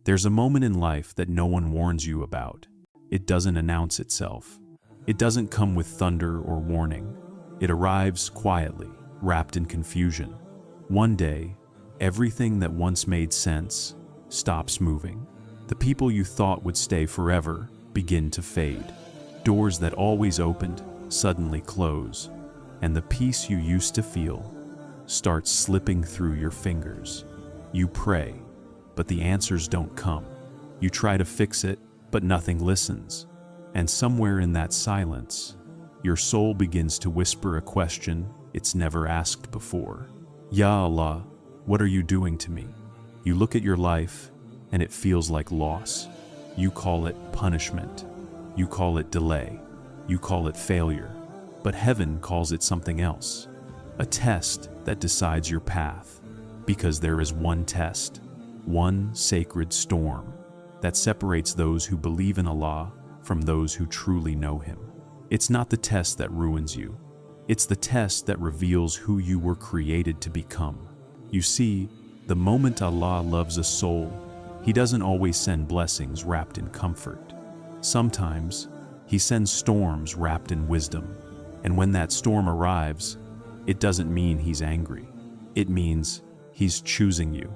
There's a moment in life that no one warns you about. It doesn't announce itself. It doesn't come with thunder or warning. It arrives quietly, wrapped in confusion. One day, everything that once made sense stops moving. The people you thought would stay forever begin to fade. Doors that always opened suddenly close, and the peace you used to feel starts slipping through your fingers. You pray, but the answers don't come. You try to fix it, but nothing listens. And somewhere in that silence, your soul begins to whisper a question it's never asked before. Ya Allah, what are you doing to me? You look at your life, and it feels like loss. You call it punishment. You call it delay. You call it failure. But heaven calls it something else. A test that decides your path. Because there is one test, one sacred storm, that separates those who believe in Allah from those who truly know Him. It's not the test that ruins you. It's the test that reveals who you were created to become. You see, the moment Allah loves a soul, He doesn't always send blessings wrapped in comfort. Sometimes, He sends storms wrapped in wisdom. And when that storm arrives, it doesn't mean He's angry. It means He's choosing you.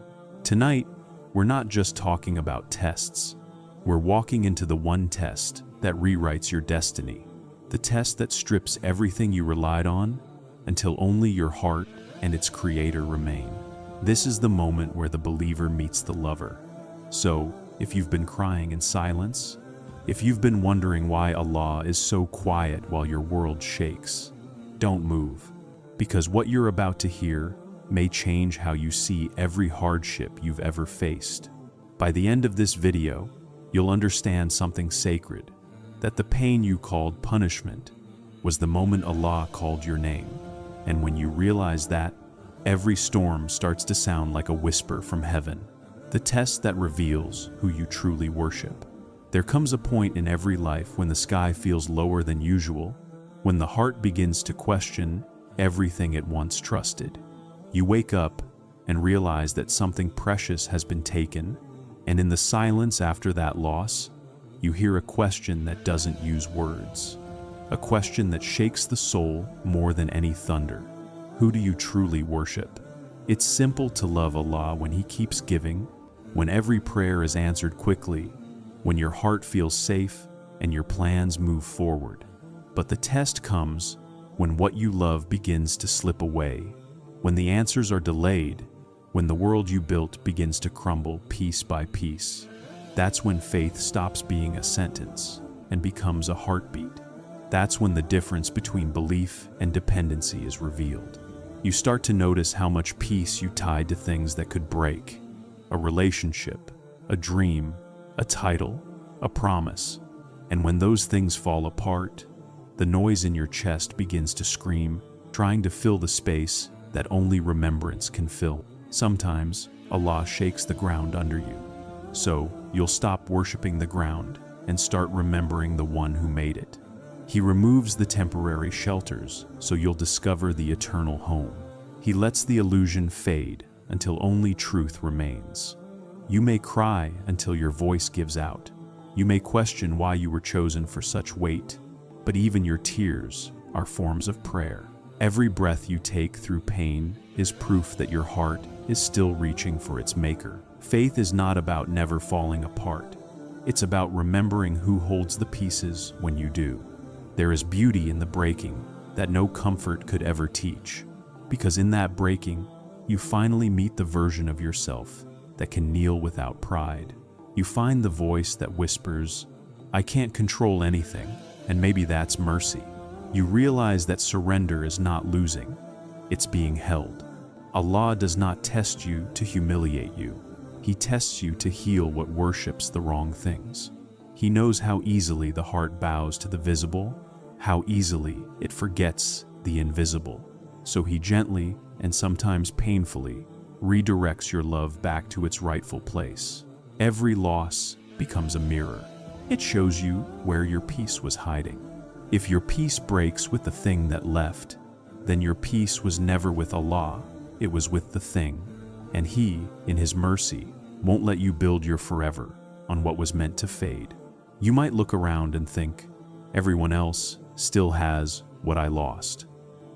Tonight, we're not just talking about tests. We're walking into the one test that rewrites your destiny. The test that strips everything you relied on until only your heart and its creator remain. This is the moment where the believer meets the lover. So, if you've been crying in silence, if you've been wondering why Allah is so quiet while your world shakes, don't move, because what you're about to hear may change how you see every hardship you've ever faced. By the end of this video, you'll understand something sacred, that the pain you called punishment was the moment Allah called your name. And when you realize that, every storm starts to sound like a whisper from heaven, the test that reveals who you truly worship. There comes a point in every life when the sky feels lower than usual, when the heart begins to question everything it once trusted. You wake up and realize that something precious has been taken, and in the silence after that loss, you hear a question that doesn't use words. A question that shakes the soul more than any thunder. Who do you truly worship? It's simple to love Allah when He keeps giving, when every prayer is answered quickly, when your heart feels safe and your plans move forward. But the test comes when what you love begins to slip away, when the answers are delayed, when the world you built begins to crumble piece by piece. That's when faith stops being a sentence and becomes a heartbeat. That's when the difference between belief and dependency is revealed. You start to notice how much peace you tied to things that could break. A relationship, a dream, a title, a promise. And when those things fall apart, the noise in your chest begins to scream, trying to fill the space that only remembrance can fill. Sometimes, Allah shakes the ground under you. So, you'll stop worshiping the ground and start remembering the one who made it. He removes the temporary shelters so you'll discover the eternal home. He lets the illusion fade until only truth remains. You may cry until your voice gives out. You may question why you were chosen for such weight, but even your tears are forms of prayer. Every breath you take through pain is proof that your heart is still reaching for its maker. Faith is not about never falling apart. It's about remembering who holds the pieces when you do. There is beauty in the breaking that no comfort could ever teach, because in that breaking, you finally meet the version of yourself that can kneel without pride. You find the voice that whispers, "I can't control anything," and maybe that's mercy. You realize that surrender is not losing, it's being held. Allah does not test you to humiliate you. He tests you to heal what worships the wrong things. He knows how easily the heart bows to the visible, how easily it forgets the invisible. So He gently, and sometimes painfully, redirects your love back to its rightful place. Every loss becomes a mirror. It shows you where your peace was hiding. If your peace breaks with the thing that left, then your peace was never with Allah, it was with the thing. And He, in His mercy, won't let you build your forever on what was meant to fade. You might look around and think, everyone else still has what I lost.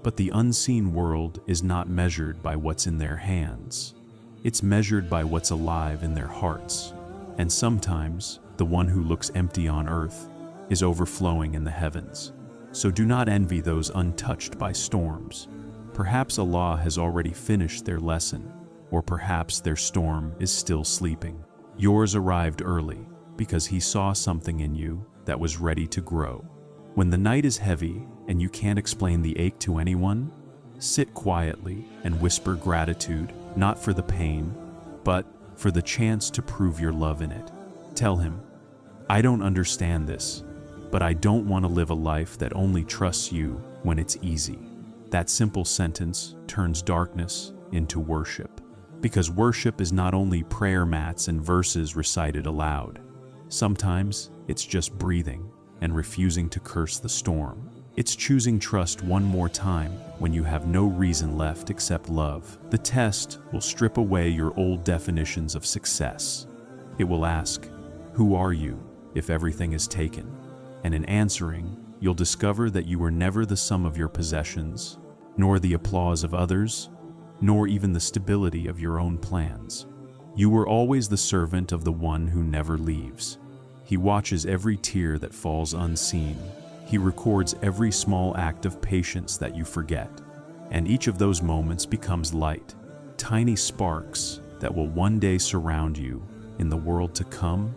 But the unseen world is not measured by what's in their hands. It's measured by what's alive in their hearts. And sometimes, the one who looks empty on earth is overflowing in the heavens. So do not envy those untouched by storms. Perhaps Allah has already finished their lesson, or perhaps their storm is still sleeping. Yours arrived early because He saw something in you that was ready to grow. When the night is heavy and you can't explain the ache to anyone, sit quietly and whisper gratitude, not for the pain, but for the chance to prove your love in it. Tell Him, I don't understand this, but I don't want to live a life that only trusts you when it's easy. That simple sentence turns darkness into worship. Because worship is not only prayer mats and verses recited aloud. Sometimes it's just breathing and refusing to curse the storm. It's choosing trust one more time when you have no reason left except love. The test will strip away your old definitions of success. It will ask, who are you if everything is taken? And in answering, you'll discover that you were never the sum of your possessions, nor the applause of others, nor even the stability of your own plans. You were always the servant of the one who never leaves. He watches every tear that falls unseen. He records every small act of patience that you forget. And each of those moments becomes light, tiny sparks that will one day surround you in the world to come,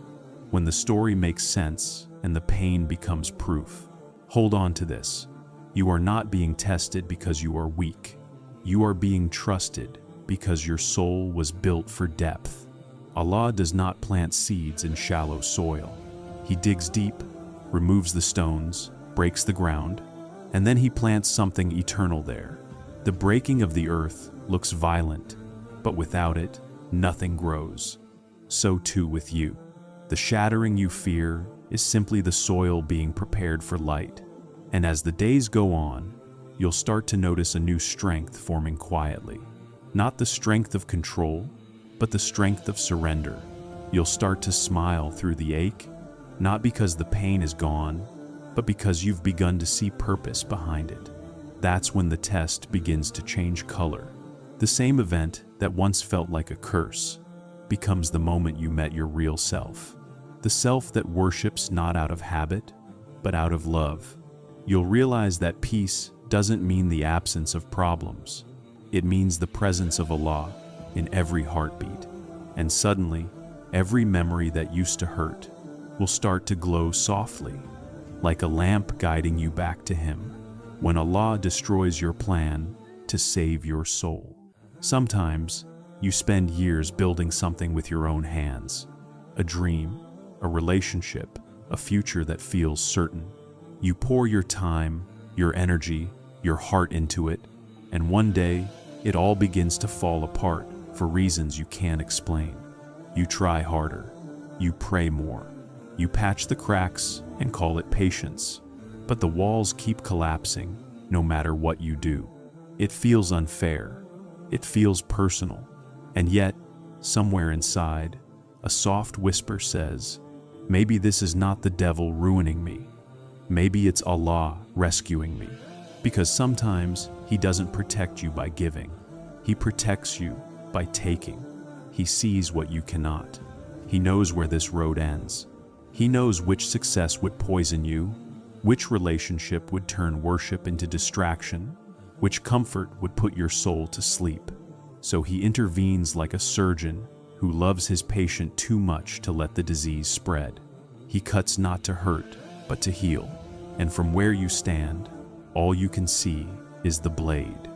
when the story makes sense and the pain becomes proof. Hold on to this. You are not being tested because you are weak. You are being trusted because your soul was built for depth. Allah does not plant seeds in shallow soil. He digs deep, removes the stones, breaks the ground, and then He plants something eternal there. The breaking of the earth looks violent, but without it, nothing grows. So too with you. The shattering you fear is simply the soil being prepared for light. And as the days go on, you'll start to notice a new strength forming quietly. Not the strength of control, but the strength of surrender. You'll start to smile through the ache, not because the pain is gone, but because you've begun to see purpose behind it. That's when the test begins to change color. The same event that once felt like a curse becomes the moment you met your real self. The self that worships not out of habit, but out of love. You'll realize that peace doesn't mean the absence of problems. It means the presence of Allah in every heartbeat. And suddenly, every memory that used to hurt will start to glow softly, like a lamp guiding you back to Him, when Allah destroys your plan to save your soul. Sometimes, you spend years building something with your own hands. A dream, a relationship, a future that feels certain. You pour your time, your energy, your heart into it, and one day, it all begins to fall apart for reasons you can't explain. You try harder. You pray more. You patch the cracks and call it patience. But the walls keep collapsing no matter what you do. It feels unfair. It feels personal. And yet, somewhere inside, a soft whisper says, maybe this is not the devil ruining me. Maybe it's Allah rescuing me. Because sometimes He doesn't protect you by giving. He protects you by taking. He sees what you cannot. He knows where this road ends. He knows which success would poison you, which relationship would turn worship into distraction, which comfort would put your soul to sleep. So He intervenes like a surgeon who loves his patient too much to let the disease spread. He cuts not to hurt, but to heal. And from where you stand, all you can see is the blade.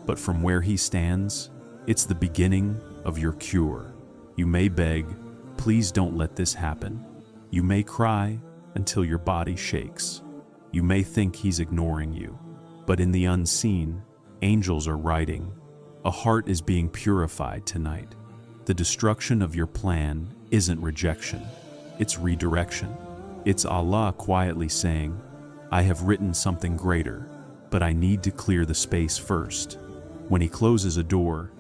But from where He stands, it's the beginning of your cure. You may beg, please don't let this happen. You may cry until your body shakes. You may think He's ignoring you. But in the unseen, angels are writing, a heart is being purified tonight. The destruction of your plan isn't rejection, it's redirection. It's Allah quietly saying, I have written something greater, but I need to clear the space first. When He closes a door,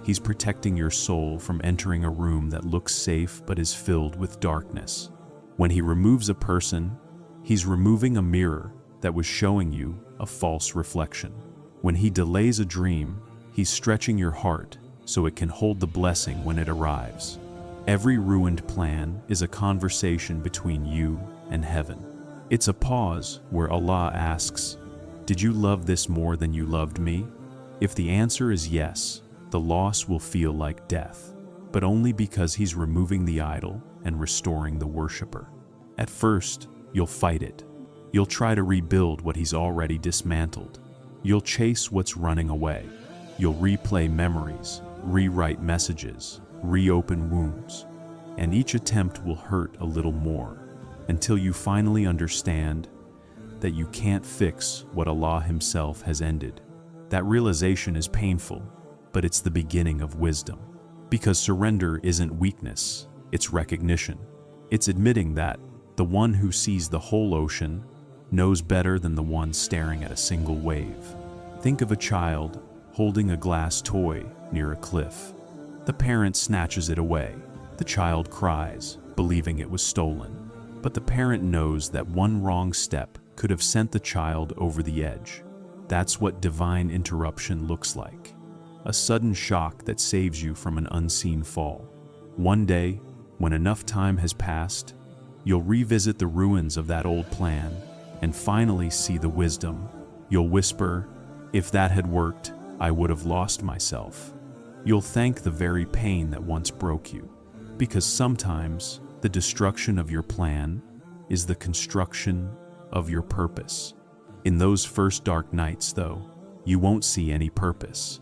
He's protecting your soul from entering a room that looks safe but is filled with darkness. When he removes a person, he's removing a mirror that was showing you a false reflection. When he delays a dream, he's stretching your heart so it can hold the blessing when it arrives. Every ruined plan is a conversation between you and heaven. It's a pause where Allah asks, "Did you love this more than you loved me?" If the answer is yes, the loss will feel like death, but only because he's removing the idol and restoring the worshiper. At first, you'll fight it. You'll try to rebuild what he's already dismantled. You'll chase what's running away. You'll replay memories, rewrite messages, reopen wounds, and each attempt will hurt a little more until you finally understand that you can't fix what Allah Himself has ended. That realization is painful, but it's the beginning of wisdom. Because surrender isn't weakness, it's recognition. It's admitting that the one who sees the whole ocean knows better than the one staring at a single wave. Think of a child holding a glass toy near a cliff. The parent snatches it away. The child cries, believing it was stolen. But the parent knows that one wrong step could have sent the child over the edge. That's what divine interruption looks like. A sudden shock that saves you from an unseen fall. One day, when enough time has passed, you'll revisit the ruins of that old plan and finally see the wisdom. You'll whisper, "If that had worked, I would have lost myself." You'll thank the very pain that once broke you, because sometimes the destruction of your plan is the construction of your purpose. In those first dark nights, though, you won't see any purpose.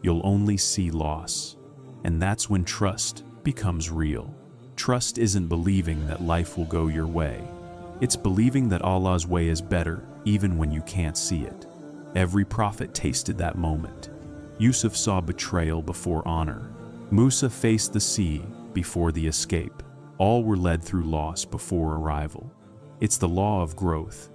You'll only see loss, and that's when trust becomes real. Trust isn't believing that life will go your way. It's believing that Allah's way is better even when you can't see it. Every prophet tasted that moment. Yusuf saw betrayal before honor. Musa faced the sea before the escape. All were led through loss before arrival. It's the law of growth.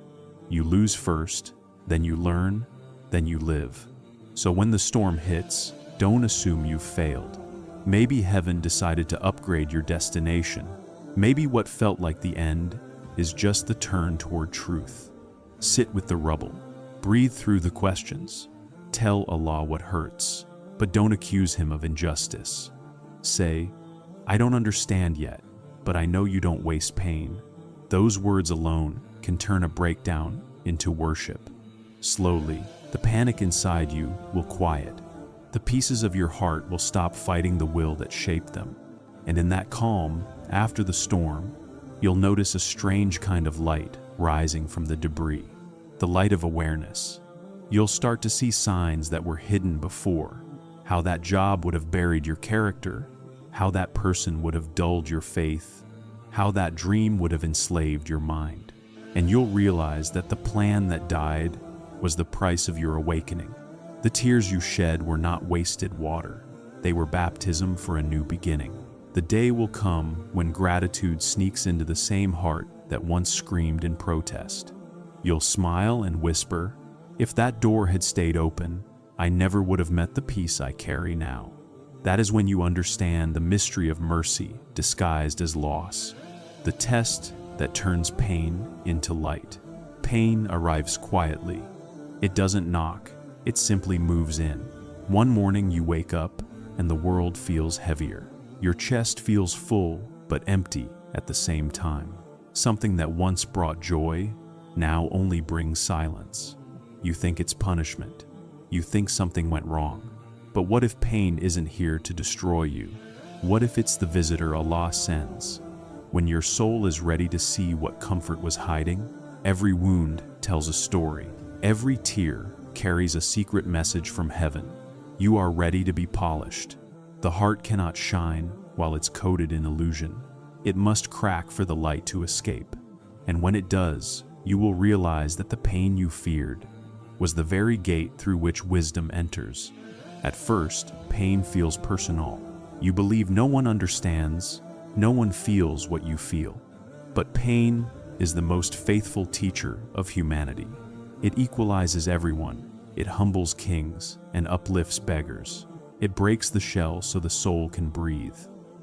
You lose first, then you learn, then you live. So when the storm hits, don't assume you've failed. Maybe heaven decided to upgrade your destination. Maybe what felt like the end is just the turn toward truth. Sit with the rubble. Breathe through the questions. Tell Allah what hurts, but don't accuse Him of injustice. Say, "I don't understand yet, but I know you don't waste pain." Those words alone can turn a breakdown into worship. Slowly, the panic inside you will quiet. The pieces of your heart will stop fighting the will that shaped them. And in that calm, after the storm, you'll notice a strange kind of light rising from the debris. The light of awareness. You'll start to see signs that were hidden before. How that job would have buried your character. How that person would have dulled your faith. How that dream would have enslaved your mind. And you'll realize that the plan that died was the price of your awakening. The tears you shed were not wasted water. They were baptism for a new beginning. The day will come when gratitude sneaks into the same heart that once screamed in protest. You'll smile and whisper, "If that door had stayed open, I never would have met the peace I carry now." That is when you understand the mystery of mercy disguised as loss. The test that turns pain into light. Pain arrives quietly. It doesn't knock, it simply moves in. One morning you wake up and the world feels heavier. Your chest feels full but empty at the same time. Something that once brought joy now only brings silence. You think it's punishment. You think something went wrong. But what if pain isn't here to destroy you? What if it's the visitor Allah sends? When your soul is ready to see what comfort was hiding, every wound tells a story. Every tear carries a secret message from heaven. You are ready to be polished. The heart cannot shine while it's coated in illusion. It must crack for the light to escape. And when it does, you will realize that the pain you feared was the very gate through which wisdom enters. At first, pain feels personal. You believe no one understands, no one feels what you feel. But pain is the most faithful teacher of humanity. It equalizes everyone. It humbles kings and uplifts beggars. It breaks the shell so the soul can breathe.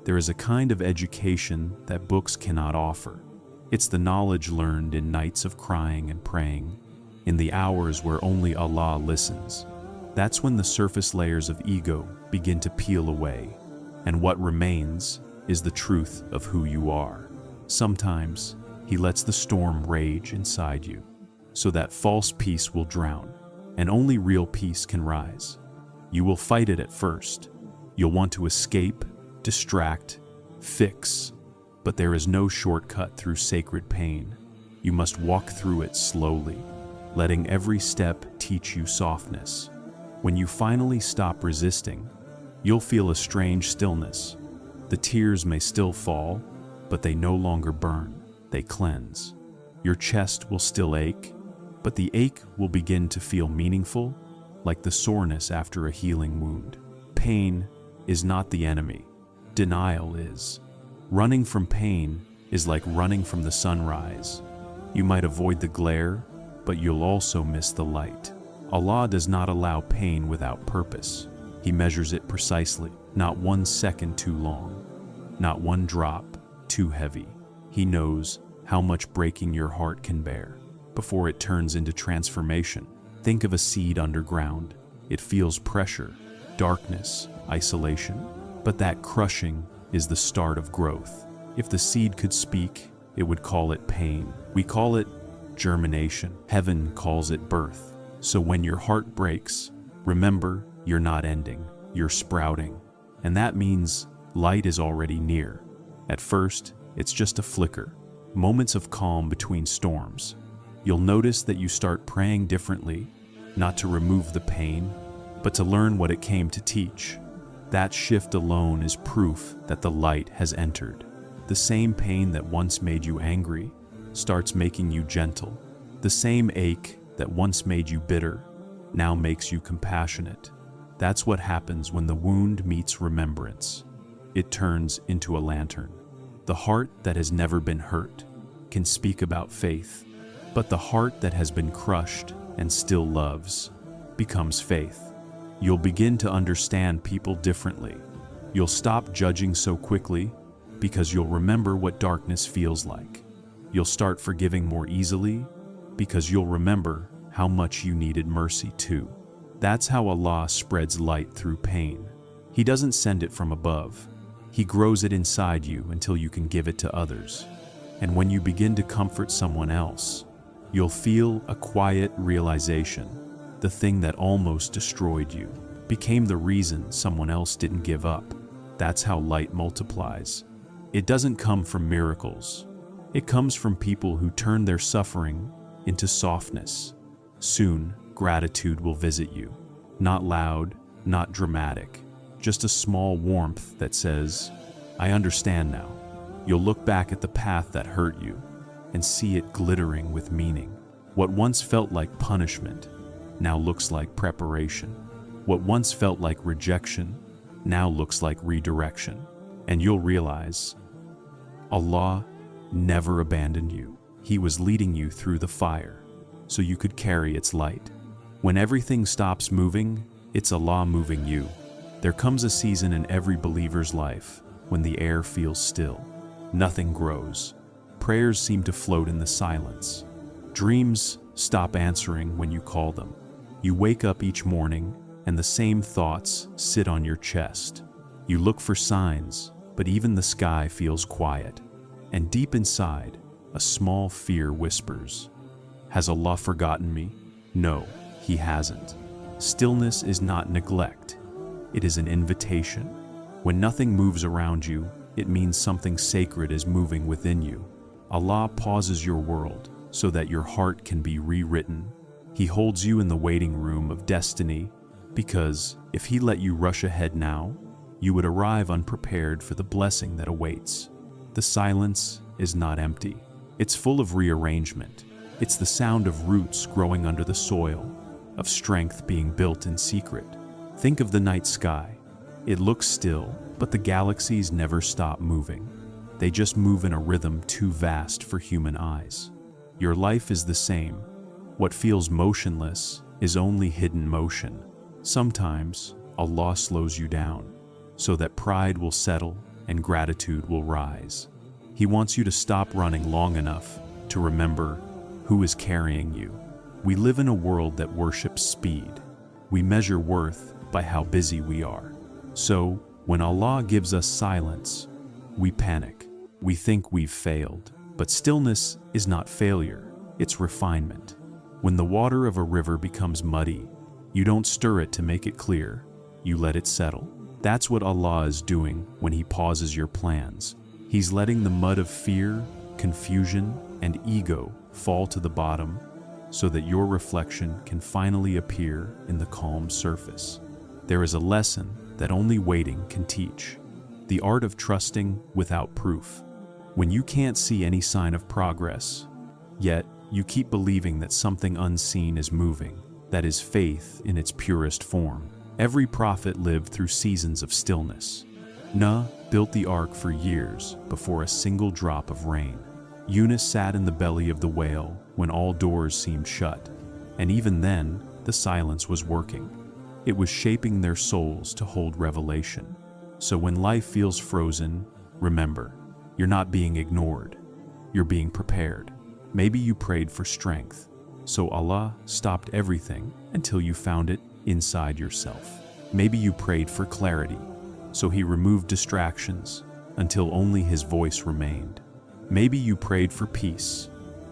There is a kind of education that books cannot offer. It's the knowledge learned in nights of crying and praying, in the hours where only Allah listens. That's when the surface layers of ego begin to peel away, and what remains is the truth of who you are. Sometimes He lets the storm rage inside you, so that false peace will drown, and only real peace can rise. You will fight it at first. You'll want to escape, distract, fix, but there is no shortcut through sacred pain. You must walk through it slowly, letting every step teach you softness. When you finally stop resisting, you'll feel a strange stillness. The tears may still fall, but they no longer burn, they cleanse. Your chest will still ache, but the ache will begin to feel meaningful, like the soreness after a healing wound. Pain is not the enemy. Denial is. Running from pain is like running from the sunrise. You might avoid the glare, but you'll also miss the light. Allah does not allow pain without purpose. He measures it precisely, not 1 second too long, not one drop too heavy. He knows how much breaking your heart can bear before it turns into transformation. Think of a seed underground. It feels pressure, darkness, isolation, but that crushing is the start of growth. If the seed could speak, it would call it pain. We call it germination. Heaven calls it birth. So when your heart breaks, remember, you're not ending, you're sprouting. And that means light is already near. At first, it's just a flicker, moments of calm between storms. You'll notice that you start praying differently, not to remove the pain, but to learn what it came to teach. That shift alone is proof that the light has entered. The same pain that once made you angry starts making you gentle. The same ache that once made you bitter now makes you compassionate. That's what happens when the wound meets remembrance. It turns into a lantern. The heart that has never been hurt can speak about faith, but the heart that has been crushed and still loves becomes faith. You'll begin to understand people differently. You'll stop judging so quickly because you'll remember what darkness feels like. You'll start forgiving more easily because you'll remember how much you needed mercy too. That's how Allah spreads light through pain. He doesn't send it from above. He grows it inside you until you can give it to others. And when you begin to comfort someone else, you'll feel a quiet realization. The thing that almost destroyed you became the reason someone else didn't give up. That's how light multiplies. It doesn't come from miracles. It comes from people who turn their suffering into softness. Soon, gratitude will visit you. Not loud, not dramatic, just a small warmth that says, I understand now. You'll look back at the path that hurt you and see it glittering with meaning. What once felt like punishment now looks like preparation. What once felt like rejection now looks like redirection. And you'll realize Allah never abandoned you. He was leading you through the fire so you could carry its light. When everything stops moving, it's Allah moving you. There comes a season in every believer's life when the air feels still. Nothing grows. Prayers seem to float in the silence. Dreams stop answering when you call them. You wake up each morning and the same thoughts sit on your chest. You look for signs, but even the sky feels quiet. And deep inside, a small fear whispers, has Allah forgotten me? No, He hasn't. Stillness is not neglect. It is an invitation. When nothing moves around you, it means something sacred is moving within you. Allah pauses your world so that your heart can be rewritten. He holds you in the waiting room of destiny because if He let you rush ahead now, you would arrive unprepared for the blessing that awaits. The silence is not empty. It's full of rearrangement. It's the sound of roots growing under the soil, of strength being built in secret. Think of the night sky. It looks still, but the galaxies never stop moving. They just move in a rhythm too vast for human eyes. Your life is the same. What feels motionless is only hidden motion. Sometimes, Allah slows you down, so that pride will settle and gratitude will rise. He wants you to stop running long enough to remember who is carrying you. We live in a world that worships speed. We measure worth by how busy we are. So, when Allah gives us silence, we panic. We think we've failed. But stillness is not failure, it's refinement. When the water of a river becomes muddy, you don't stir it to make it clear, you let it settle. That's what Allah is doing when He pauses your plans. He's letting the mud of fear, confusion, and ego fall to the bottom so that your reflection can finally appear in the calm surface. There is a lesson that only waiting can teach: the art of trusting without proof. When you can't see any sign of progress, yet you keep believing that something unseen is moving, that is faith in its purest form. Every prophet lived through seasons of stillness. Nuh built the ark for years before a single drop of rain. Yunus sat in the belly of the whale when all doors seemed shut, and even then, the silence was working. It was shaping their souls to hold revelation. So when life feels frozen, remember, you're not being ignored, you're being prepared. Maybe you prayed for strength, so Allah stopped everything until you found it inside yourself. Maybe you prayed for clarity, so He removed distractions until only His voice remained. Maybe you prayed for peace,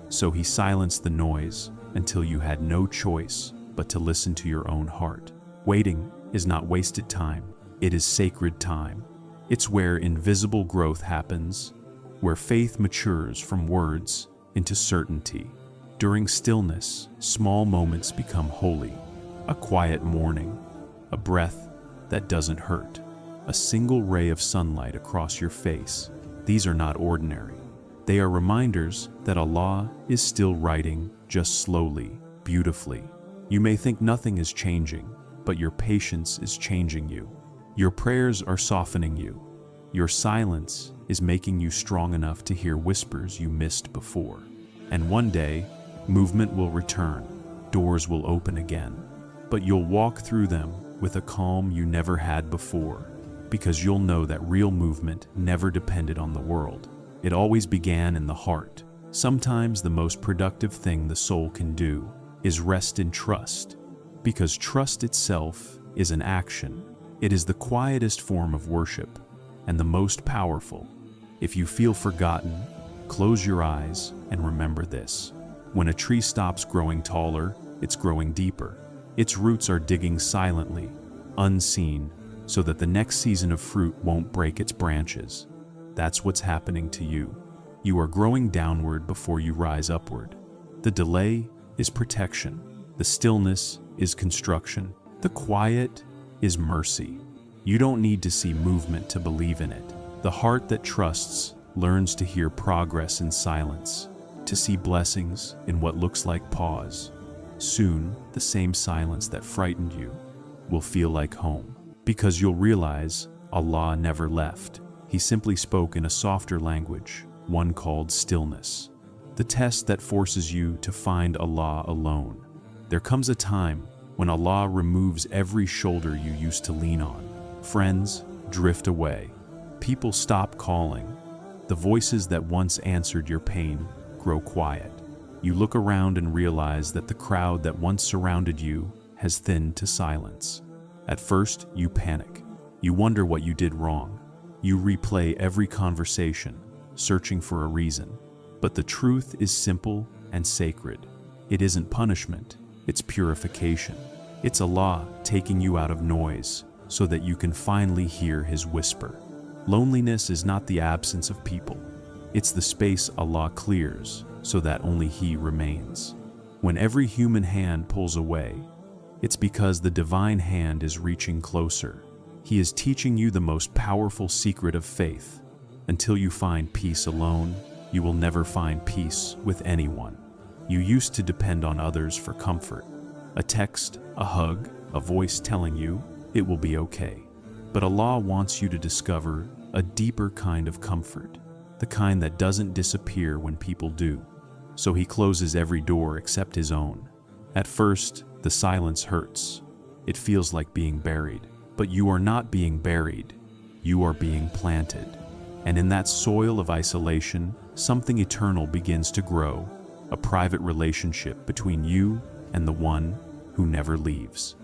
so He silenced the noise until you had no choice but to listen to your own heart. Waiting is not wasted time, it is sacred time. It's where invisible growth happens, where faith matures from words into certainty. During stillness, small moments become holy. A quiet morning, a breath that doesn't hurt, a single ray of sunlight across your face. These are not ordinary. They are reminders that Allah is still writing, just slowly, beautifully. You may think nothing is changing, but your patience is changing you. Your prayers are softening you. Your silence is making you strong enough to hear whispers you missed before. And one day, movement will return, doors will open again, but you'll walk through them with a calm you never had before, because you'll know that real movement never depended on the world. It always began in the heart. Sometimes the most productive thing the soul can do is rest in trust, because trust itself is an action. It is the quietest form of worship and the most powerful. If you feel forgotten, close your eyes and remember this. When a tree stops growing taller, it's growing deeper. Its roots are digging silently, unseen, so that the next season of fruit won't break its branches. That's what's happening to you. You are growing downward before you rise upward. The delay is protection. The stillness is construction. The quiet is mercy. You don't need to see movement to believe in it. The heart that trusts learns to hear progress in silence, to see blessings in what looks like pause. Soon, the same silence that frightened you will feel like home, because you'll realize Allah never left. He simply spoke in a softer language, one called stillness. The test that forces you to find Allah alone. There comes a time when Allah removes every shoulder you used to lean on. Friends drift away. People stop calling. The voices that once answered your pain grow quiet. You look around and realize that the crowd that once surrounded you has thinned to silence. At first, you panic. You wonder what you did wrong. You replay every conversation, searching for a reason. But the truth is simple and sacred. It isn't punishment, it's purification. It's Allah taking you out of noise so that you can finally hear His whisper. Loneliness is not the absence of people. It's the space Allah clears so that only He remains. When every human hand pulls away, it's because the divine hand is reaching closer. He is teaching you the most powerful secret of faith. Until you find peace alone, you will never find peace with anyone. You used to depend on others for comfort. A text, a hug, a voice telling you it will be okay. But Allah wants you to discover a deeper kind of comfort, the kind that doesn't disappear when people do. So He closes every door except His own. At first, the silence hurts. It feels like being buried. But you are not being buried, you are being planted. And in that soil of isolation, something eternal begins to grow, a private relationship between you and the one who never leaves.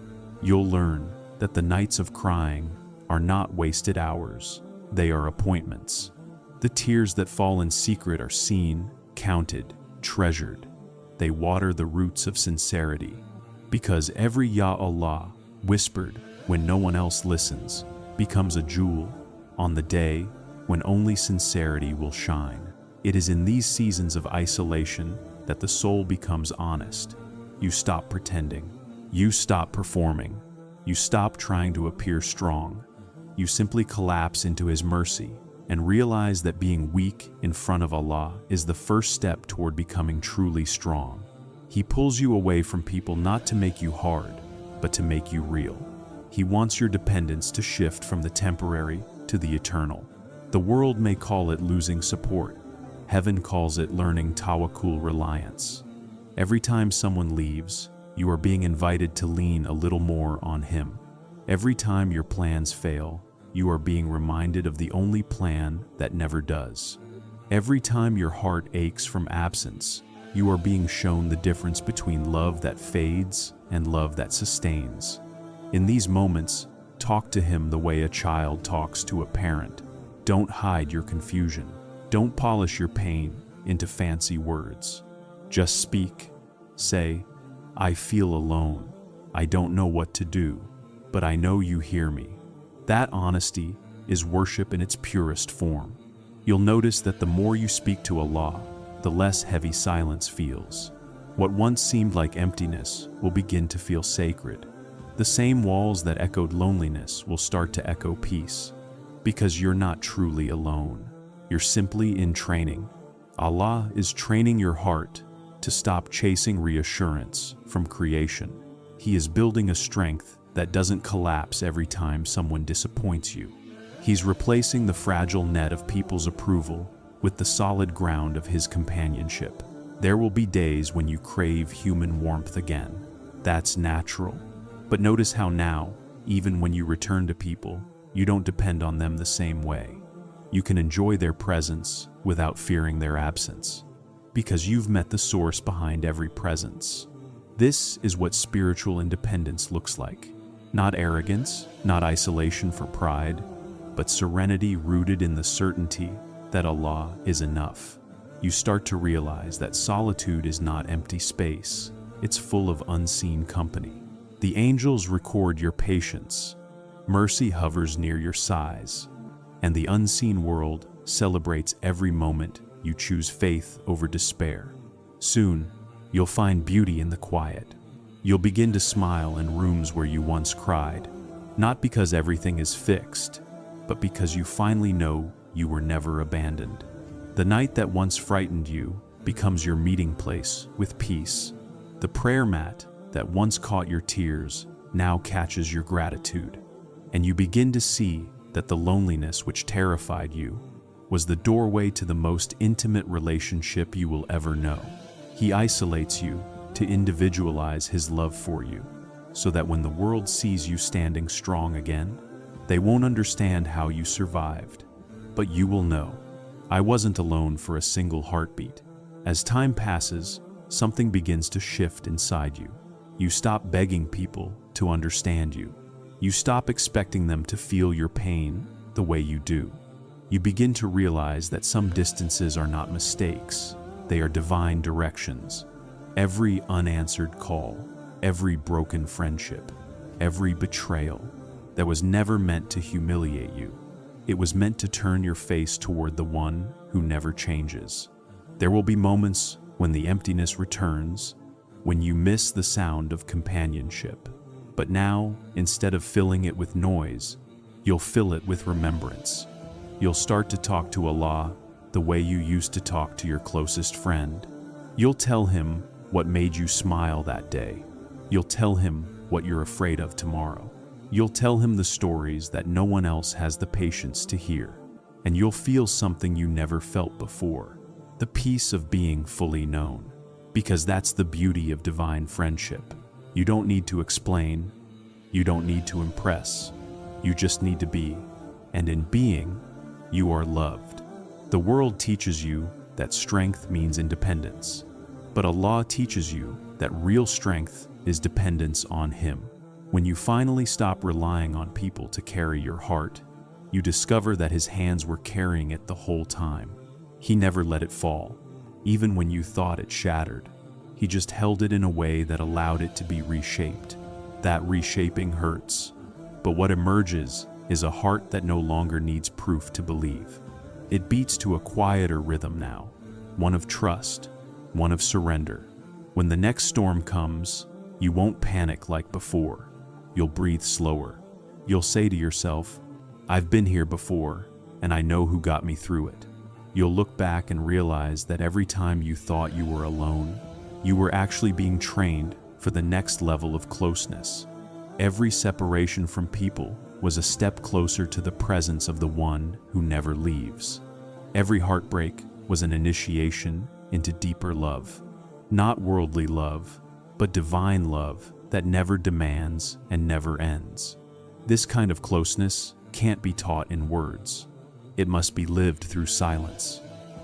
You'll learn that the nights of crying are not wasted hours, they are appointments. The tears that fall in secret are seen, counted, treasured. They water the roots of sincerity. Because every Ya Allah, whispered when no one else listens, becomes a jewel on the day when only sincerity will shine. It is in these seasons of isolation that the soul becomes honest. You stop pretending. You stop performing. You stop trying to appear strong. You simply collapse into His mercy and realize that being weak in front of Allah is the first step toward becoming truly strong. He pulls you away from people not to make you hard, but to make you real. He wants your dependence to shift from the temporary to the eternal. The world may call it losing support. Heaven calls it learning tawakkul, reliance. Every time someone leaves, you are being invited to lean a little more on Him. Every time your plans fail, you are being reminded of the only plan that never does. Every time your heart aches from absence, you are being shown the difference between love that fades and love that sustains. In these moments, talk to Him the way a child talks to a parent. Don't hide your confusion. Don't polish your pain into fancy words. Just speak. Say, I feel alone. I don't know what to do, but I know you hear me. That honesty is worship in its purest form. You'll notice that the more you speak to Allah, the less heavy silence feels. What once seemed like emptiness will begin to feel sacred. The same walls that echoed loneliness will start to echo peace, because you're not truly alone. You're simply in training. Allah is training your heart to stop chasing reassurance from creation. He is building a strength that doesn't collapse every time someone disappoints you. He's replacing the fragile net of people's approval with the solid ground of His companionship. There will be days when you crave human warmth again. That's natural. But notice how now, even when you return to people, you don't depend on them the same way. You can enjoy their presence without fearing their absence, because you've met the source behind every presence. This is what spiritual independence looks like. Not arrogance, not isolation for pride, but serenity rooted in the certainty that Allah is enough. You start to realize that solitude is not empty space, it's full of unseen company. The angels record your patience, mercy hovers near your sighs, and the unseen world celebrates every moment you choose faith over despair. Soon, you'll find beauty in the quiet. You'll begin to smile in rooms where you once cried, not because everything is fixed, but because you finally know you were never abandoned. The night that once frightened you becomes your meeting place with peace. The prayer mat that once caught your tears now catches your gratitude, and you begin to see that the loneliness which terrified you was the doorway to the most intimate relationship you will ever know. He isolates you to individualize His love for you, so that when the world sees you standing strong again, they won't understand how you survived, but you will know. I wasn't alone for a single heartbeat. As time passes, something begins to shift inside you. You stop begging people to understand you. You stop expecting them to feel your pain the way you do. You begin to realize that some distances are not mistakes, they are divine directions. Every unanswered call, every broken friendship, every betrayal that was never meant to humiliate you. It was meant to turn your face toward the one who never changes. There will be moments when the emptiness returns, when you miss the sound of companionship. But now, instead of filling it with noise, you'll fill it with remembrance. You'll start to talk to Allah the way you used to talk to your closest friend. You'll tell Him what made you smile that day. You'll tell Him what you're afraid of tomorrow. You'll tell Him the stories that no one else has the patience to hear. And you'll feel something you never felt before, the peace of being fully known. Because that's the beauty of divine friendship. You don't need to explain. You don't need to impress. You just need to be. And in being, you are loved. The world teaches you that strength means independence. But Allah teaches you that real strength is dependence on Him. When you finally stop relying on people to carry your heart, you discover that His hands were carrying it the whole time. He never let it fall. Even when you thought it shattered, He just held it in a way that allowed it to be reshaped. That reshaping hurts. But what emerges is a heart that no longer needs proof to believe. It beats to a quieter rhythm now, one of trust, one of surrender. When the next storm comes, you won't panic like before. You'll breathe slower. You'll say to yourself, I've been here before, and I know who got me through it. You'll look back and realize that every time you thought you were alone, you were actually being trained for the next level of closeness. Every separation from people was a step closer to the presence of the one who never leaves. Every heartbreak was an initiation into deeper love. Not worldly love, but divine love that never demands and never ends. This kind of closeness can't be taught in words. It must be lived through silence.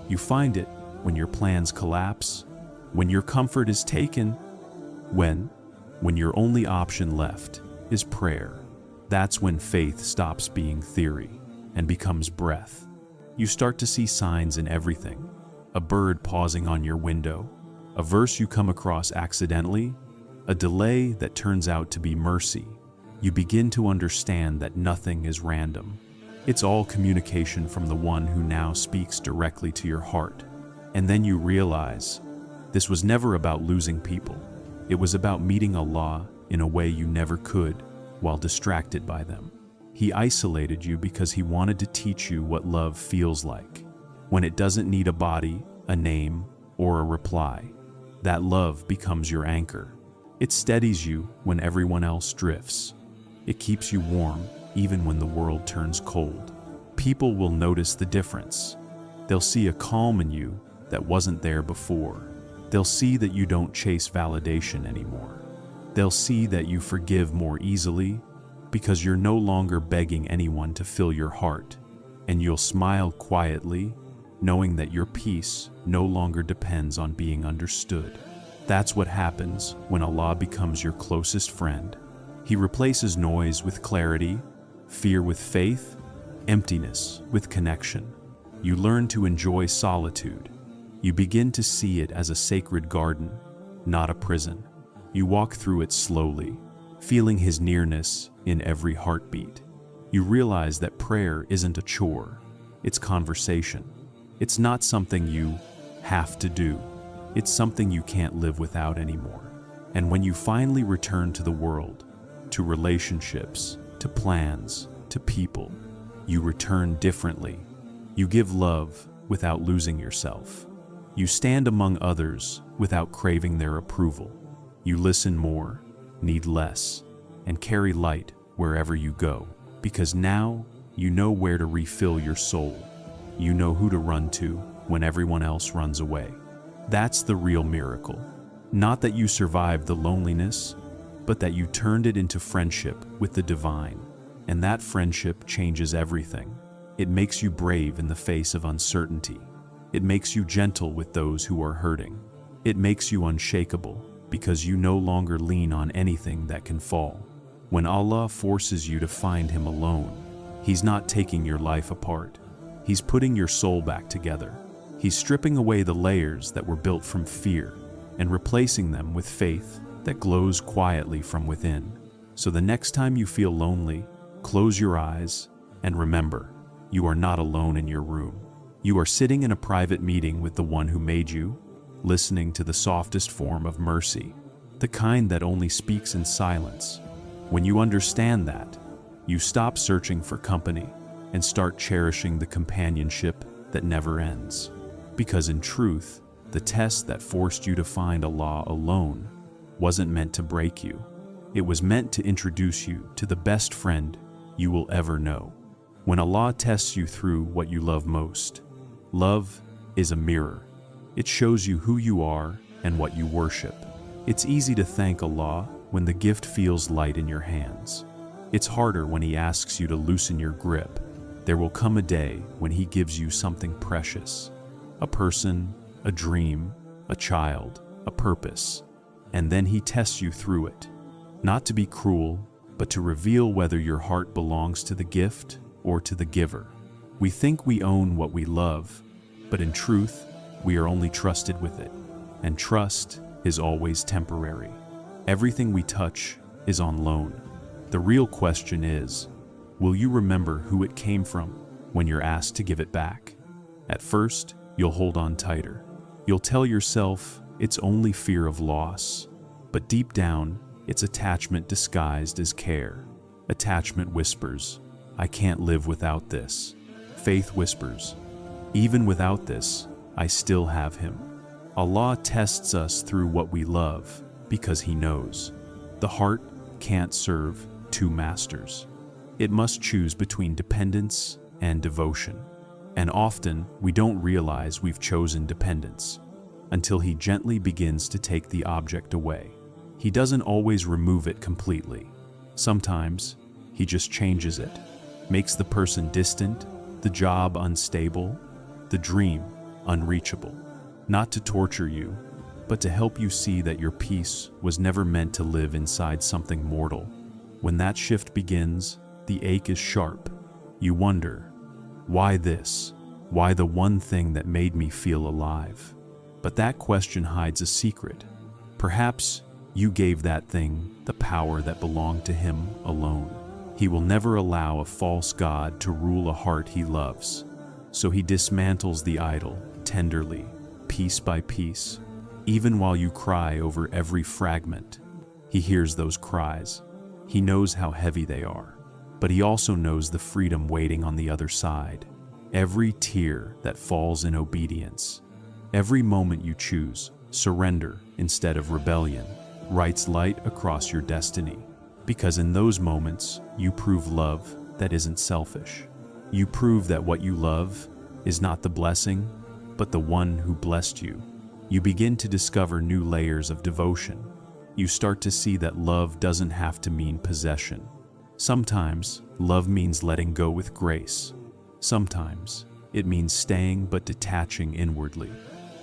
You find it when your plans collapse, when your comfort is taken, when your only option left is prayer. That's when faith stops being theory and becomes breath. You start to see signs in everything. A bird pausing on your window, a verse you come across accidentally, a delay that turns out to be mercy. You begin to understand that nothing is random. It's all communication from the one who now speaks directly to your heart. And then you realize this was never about losing people. It was about meeting Allah in a way you never could while distracted by them. He isolated you because He wanted to teach you what love feels like, when it doesn't need a body, a name, or a reply. That love becomes your anchor. It steadies you when everyone else drifts. It keeps you warm even when the world turns cold. People will notice the difference. They'll see a calm in you that wasn't there before. They'll see that you don't chase validation anymore. They'll see that you forgive more easily because you're no longer begging anyone to fill your heart. And you'll smile quietly, knowing that your peace no longer depends on being understood. That's what happens when Allah becomes your closest friend. He replaces noise with clarity, fear with faith, emptiness with connection. You learn to enjoy solitude. You begin to see it as a sacred garden, not a prison. You walk through it slowly, feeling His nearness in every heartbeat. You realize that prayer isn't a chore, it's conversation. It's not something you have to do. It's something you can't live without anymore. And when you finally return to the world, to relationships, to plans, to people, you return differently. You give love without losing yourself. You stand among others without craving their approval. You listen more, need less, and carry light wherever you go. Because now you know where to refill your soul. You know who to run to when everyone else runs away. That's the real miracle. Not that you survived the loneliness, but that you turned it into friendship with the divine. And that friendship changes everything. It makes you brave in the face of uncertainty. It makes you gentle with those who are hurting. It makes you unshakable because you no longer lean on anything that can fall. When Allah forces you to find Him alone, He's not taking your life apart. He's putting your soul back together. He's stripping away the layers that were built from fear and replacing them with faith that glows quietly from within. So the next time you feel lonely, close your eyes and remember, you are not alone in your room. You are sitting in a private meeting with the one who made you, listening to the softest form of mercy, the kind that only speaks in silence. When you understand that, you stop searching for company and start cherishing the companionship that never ends. Because in truth, the test that forced you to find Allah alone wasn't meant to break you. It was meant to introduce you to the best friend you will ever know. When Allah tests you through what you love most, love is a mirror. It shows you who you are and what you worship. It's easy to thank Allah when the gift feels light in your hands. It's harder when he asks you to loosen your grip. There will come a day when he gives you something precious. A person, a dream, a child, a purpose. And then he tests you through it. Not to be cruel, but to reveal whether your heart belongs to the gift or to the giver. We think we own what we love, but in truth, we are only trusted with it. And trust is always temporary. Everything we touch is on loan. The real question is, will you remember who it came from when you're asked to give it back? At first, you'll hold on tighter. You'll tell yourself it's only fear of loss, but deep down, it's attachment disguised as care. Attachment whispers, I can't live without this. Faith whispers, even without this, I still have him. Allah tests us through what we love because he knows. The heart can't serve two masters. It must choose between dependence and devotion. And often, we don't realize we've chosen dependence until he gently begins to take the object away. He doesn't always remove it completely. Sometimes, he just changes it, makes the person distant, the job unstable, the dream unreachable. Not to torture you, but to help you see that your peace was never meant to live inside something mortal. When that shift begins, the ache is sharp. You wonder, why this? Why the one thing that made me feel alive? But that question hides a secret. Perhaps you gave that thing the power that belonged to him alone. He will never allow a false god to rule a heart he loves. So he dismantles the idol tenderly, piece by piece. Even while you cry over every fragment, he hears those cries. He knows how heavy they are, but he also knows the freedom waiting on the other side. Every tear that falls in obedience, every moment you choose surrender instead of rebellion, writes light across your destiny. Because in those moments, you prove love that isn't selfish. You prove that what you love is not the blessing, but the one who blessed you. You begin to discover new layers of devotion. You start to see that love doesn't have to mean possession. Sometimes, love means letting go with grace. Sometimes, it means staying but detaching inwardly,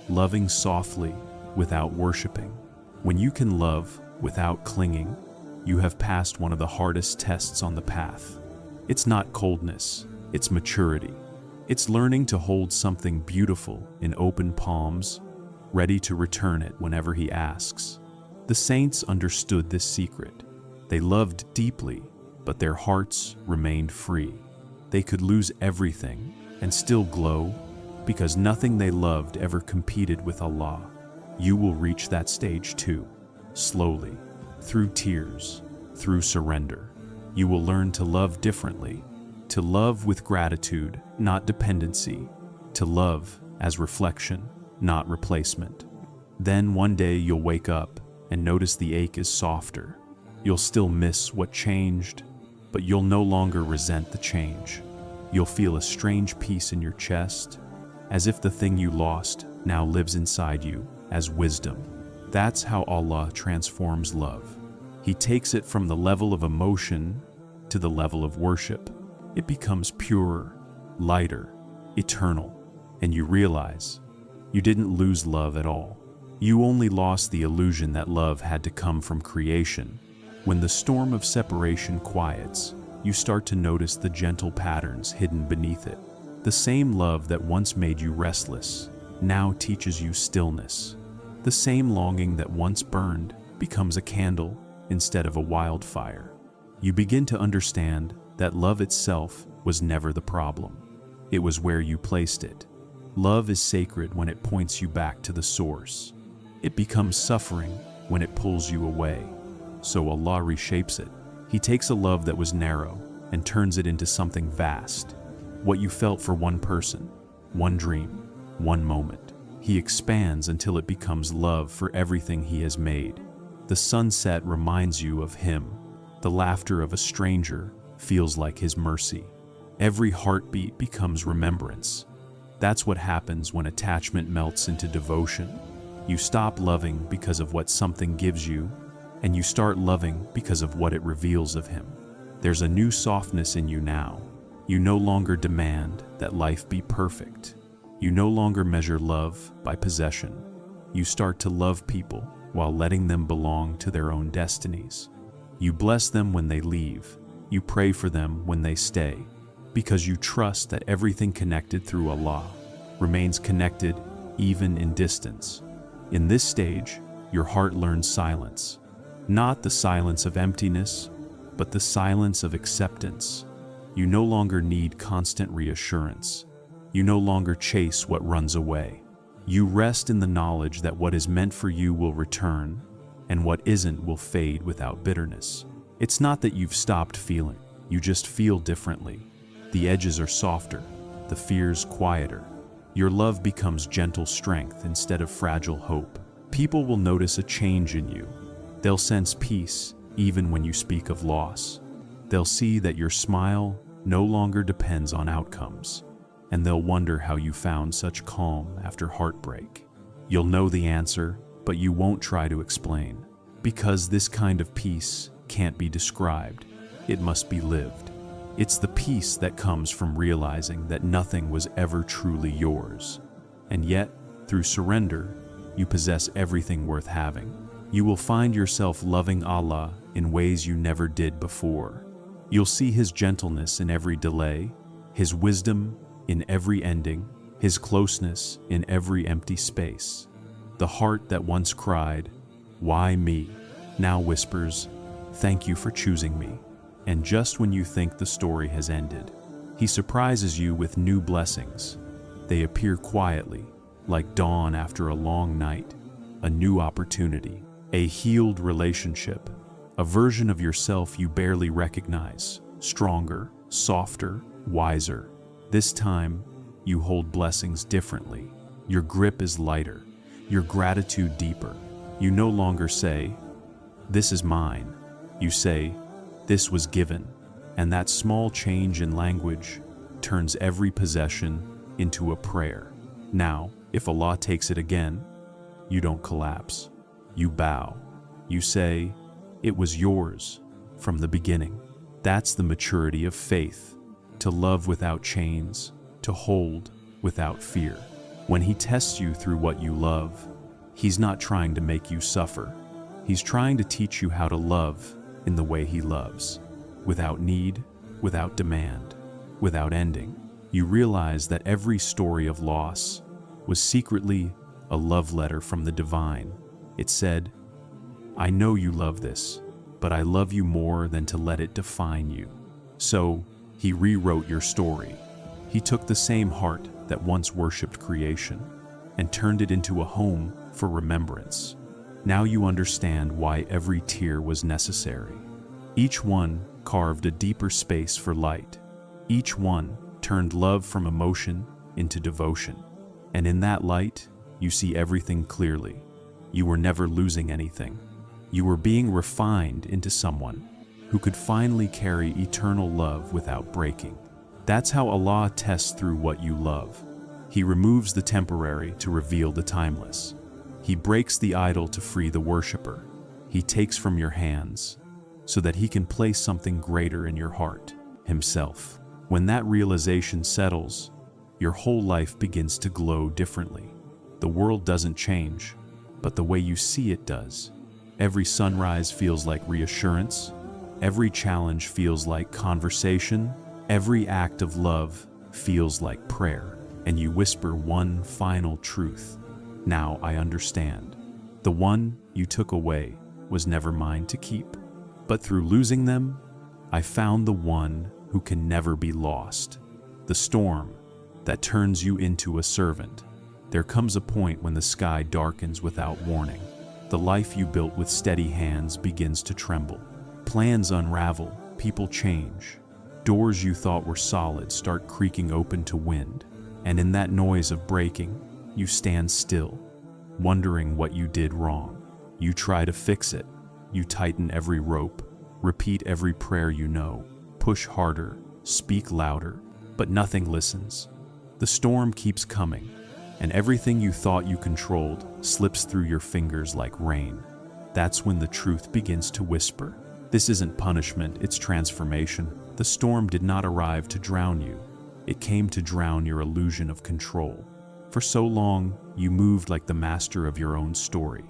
loving softly without worshiping. When you can love without clinging, you have passed one of the hardest tests on the path. It's not coldness, it's maturity. It's learning to hold something beautiful in open palms, ready to return it whenever he asks. The saints understood this secret. They loved deeply, but their hearts remained free. They could lose everything and still glow because nothing they loved ever competed with Allah. You will reach that stage too, slowly, through tears, through surrender. You will learn to love differently, to love with gratitude, not dependency, to love as reflection, not replacement. Then one day you'll wake up and notice the ache is softer. You'll still miss what changed, but you'll no longer resent the change. You'll feel a strange peace in your chest, as if the thing you lost now lives inside you as wisdom. That's how Allah transforms love. He takes it from the level of emotion to the level of worship. It becomes purer, lighter, eternal, and you realize you didn't lose love at all. You only lost the illusion that love had to come from creation. When the storm of separation quiets, you start to notice the gentle patterns hidden beneath it. The same love that once made you restless now teaches you stillness. The same longing that once burned becomes a candle instead of a wildfire. You begin to understand that love itself was never the problem. It was where you placed it. Love is sacred when it points you back to the source. It becomes suffering when it pulls you away. So Allah reshapes it. He takes a love that was narrow and turns it into something vast. What you felt for one person, one dream, one moment. He expands until it becomes love for everything he has made. The sunset reminds you of him. The laughter of a stranger feels like his mercy. Every heartbeat becomes remembrance. That's what happens when attachment melts into devotion. You stop loving because of what something gives you, and you start loving because of what it reveals of him. There's a new softness in you now. You no longer demand that life be perfect. You no longer measure love by possession. You start to love people while letting them belong to their own destinies. You bless them when they leave. You pray for them when they stay, because you trust that everything connected through Allah remains connected even in distance. In this stage, your heart learns silence. Not the silence of emptiness, but the silence of acceptance. You no longer need constant reassurance. You no longer chase what runs away. You rest in the knowledge that what is meant for you will return, and what isn't will fade without bitterness. It's not that you've stopped feeling, you just feel differently. The edges are softer, the fears quieter. Your love becomes gentle strength instead of fragile hope. People will notice a change in you. They'll sense peace even when you speak of loss. They'll see that your smile no longer depends on outcomes, and they'll wonder how you found such calm after heartbreak. You'll know the answer, but you won't try to explain, because this kind of peace can't be described. It must be lived. It's the peace that comes from realizing that nothing was ever truly yours, and yet, through surrender, you possess everything worth having. You will find yourself loving Allah in ways you never did before. You'll see His gentleness in every delay, His wisdom in every ending, His closeness in every empty space. The heart that once cried, "Why me?" now whispers, "Thank you for choosing me." And just when you think the story has ended, He surprises you with new blessings. They appear quietly, like dawn after a long night, a new opportunity, a healed relationship, a version of yourself you barely recognize, stronger, softer, wiser. This time, you hold blessings differently. Your grip is lighter, your gratitude deeper. You no longer say, "This is mine." You say, "This was given." And that small change in language turns every possession into a prayer. Now, if Allah takes it again, you don't collapse. You bow. You say, "It was yours from the beginning." That's the maturity of faith, to love without chains, to hold without fear. When He tests you through what you love, He's not trying to make you suffer. He's trying to teach you how to love in the way He loves, without need, without demand, without ending. You realize that every story of loss was secretly a love letter from the divine. It said, "I know you love this, but I love you more than to let it define you." So, He rewrote your story. He took the same heart that once worshipped creation and turned it into a home for remembrance. Now you understand why every tear was necessary. Each one carved a deeper space for light. Each one turned love from emotion into devotion. And in that light, you see everything clearly. You were never losing anything. You were being refined into someone who could finally carry eternal love without breaking. That's how Allah tests through what you love. He removes the temporary to reveal the timeless. He breaks the idol to free the worshiper. He takes from your hands so that He can place something greater in your heart, Himself. When that realization settles, your whole life begins to glow differently. The world doesn't change, but the way you see it does. Every sunrise feels like reassurance. Every challenge feels like conversation. Every act of love feels like prayer. And you whisper one final truth. Now I understand. The one you took away was never mine to keep. But through losing them, I found the one who can never be lost. The storm that turns you into a servant. There comes a point when the sky darkens without warning. The life you built with steady hands begins to tremble. Plans unravel, people change. Doors you thought were solid start creaking open to wind. And in that noise of breaking, you stand still, wondering what you did wrong. You try to fix it. You tighten every rope, repeat every prayer you know, push harder, speak louder, but nothing listens. The storm keeps coming, and everything you thought you controlled slips through your fingers like rain. That's when the truth begins to whisper. This isn't punishment, it's transformation. The storm did not arrive to drown you. It came to drown your illusion of control. For so long, you moved like the master of your own story.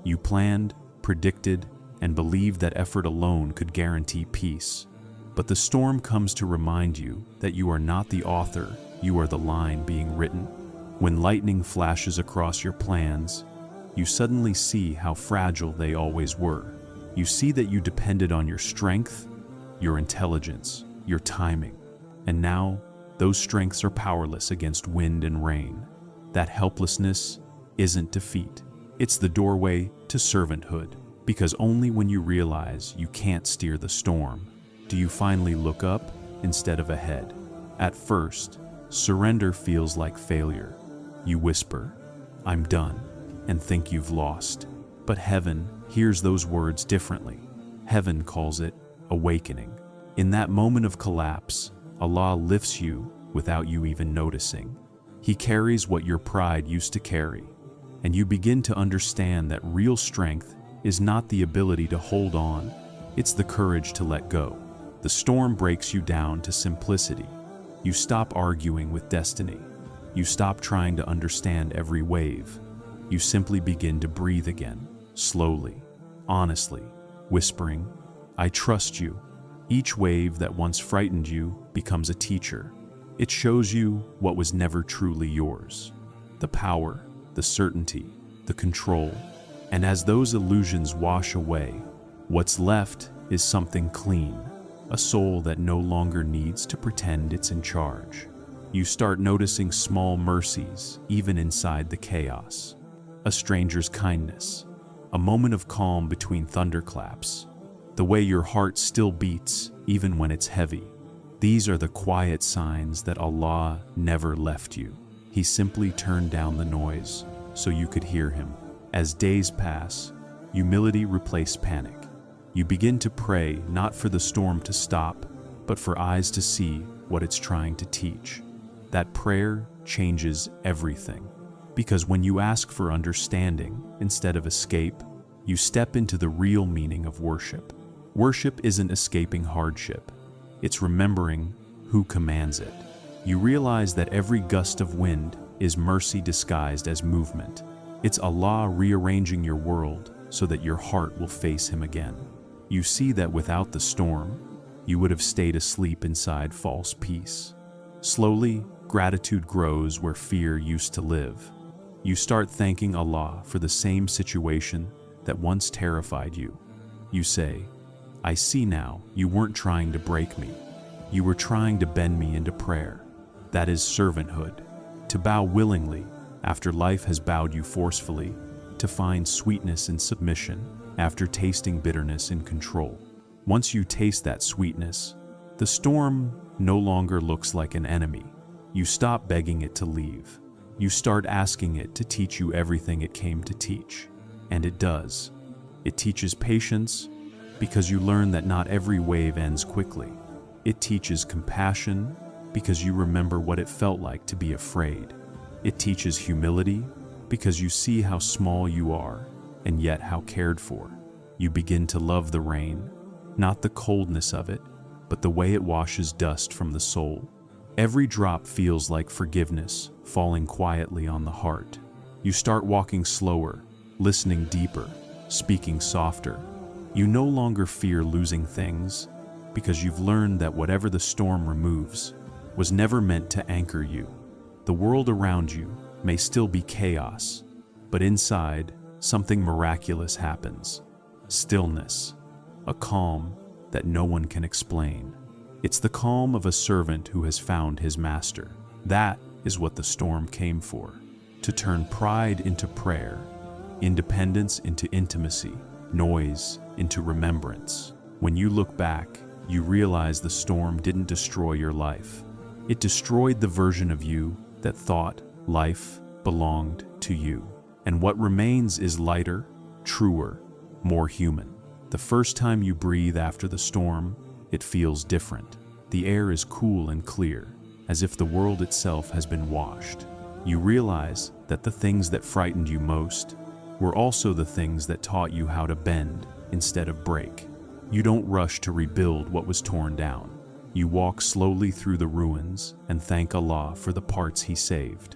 You planned, predicted, and believed that effort alone could guarantee peace. But the storm comes to remind you that you are not the author, you are the line being written. When lightning flashes across your plans, you suddenly see how fragile they always were. You see that you depended on your strength, your intelligence, your timing, and now those strengths are powerless against wind and rain. That helplessness isn't defeat. It's the doorway to servanthood, because only when you realize you can't steer the storm do you finally look up instead of ahead. At first, surrender feels like failure. You whisper, "I'm done," and think you've lost. But heaven hears those words differently. Heaven calls it awakening. In that moment of collapse, Allah lifts you without you even noticing. He carries what your pride used to carry, and you begin to understand that real strength is not the ability to hold on, it's the courage to let go. The storm breaks you down to simplicity. You stop arguing with destiny. You stop trying to understand every wave. You simply begin to breathe again, slowly, honestly, whispering, "I trust you." Each wave that once frightened you becomes a teacher. It shows you what was never truly yours: the power, the certainty, the control. And as those illusions wash away, what's left is something clean, a soul that no longer needs to pretend it's in charge. You start noticing small mercies even inside the chaos. A stranger's kindness, a moment of calm between thunderclaps, the way your heart still beats even when it's heavy. These are the quiet signs that Allah never left you. He simply turned down the noise so you could hear Him. As days pass, humility replaces panic. You begin to pray not for the storm to stop, but for eyes to see what it's trying to teach. That prayer changes everything. Because when you ask for understanding instead of escape, you step into the real meaning of worship. Worship isn't escaping hardship. It's remembering who commands it. You realize that every gust of wind is mercy disguised as movement. It's Allah rearranging your world so that your heart will face Him again. You see that without the storm, you would have stayed asleep inside false peace. Slowly, gratitude grows where fear used to live. You start thanking Allah for the same situation that once terrified you. You say, "I see now, you weren't trying to break me. You were trying to bend me into prayer." That is servanthood. To bow willingly after life has bowed you forcefully, to find sweetness in submission after tasting bitterness in control. Once you taste that sweetness, the storm no longer looks like an enemy. You stop begging it to leave. You start asking it to teach you everything it came to teach. And it does. It teaches patience because you learn that not every wave ends quickly. It teaches compassion because you remember what it felt like to be afraid. It teaches humility because you see how small you are and yet how cared for. You begin to love the rain, not the coldness of it, but the way it washes dust from the soul. Every drop feels like forgiveness falling quietly on the heart. You start walking slower, listening deeper, speaking softer. You no longer fear losing things because you've learned that whatever the storm removes was never meant to anchor you. The world around you may still be chaos, but inside, something miraculous happens. Stillness, a calm that no one can explain. It's the calm of a servant who has found his master. That is what the storm came for, to turn pride into prayer, independence into intimacy, noise into remembrance. When you look back, you realize the storm didn't destroy your life. It destroyed the version of you that thought life belonged to you. And what remains is lighter, truer, more human. The first time you breathe after the storm, it feels different. The air is cool and clear, as if the world itself has been washed. You realize that the things that frightened you most were also the things that taught you how to bend instead of break. You don't rush to rebuild what was torn down. You walk slowly through the ruins and thank Allah for the parts He saved.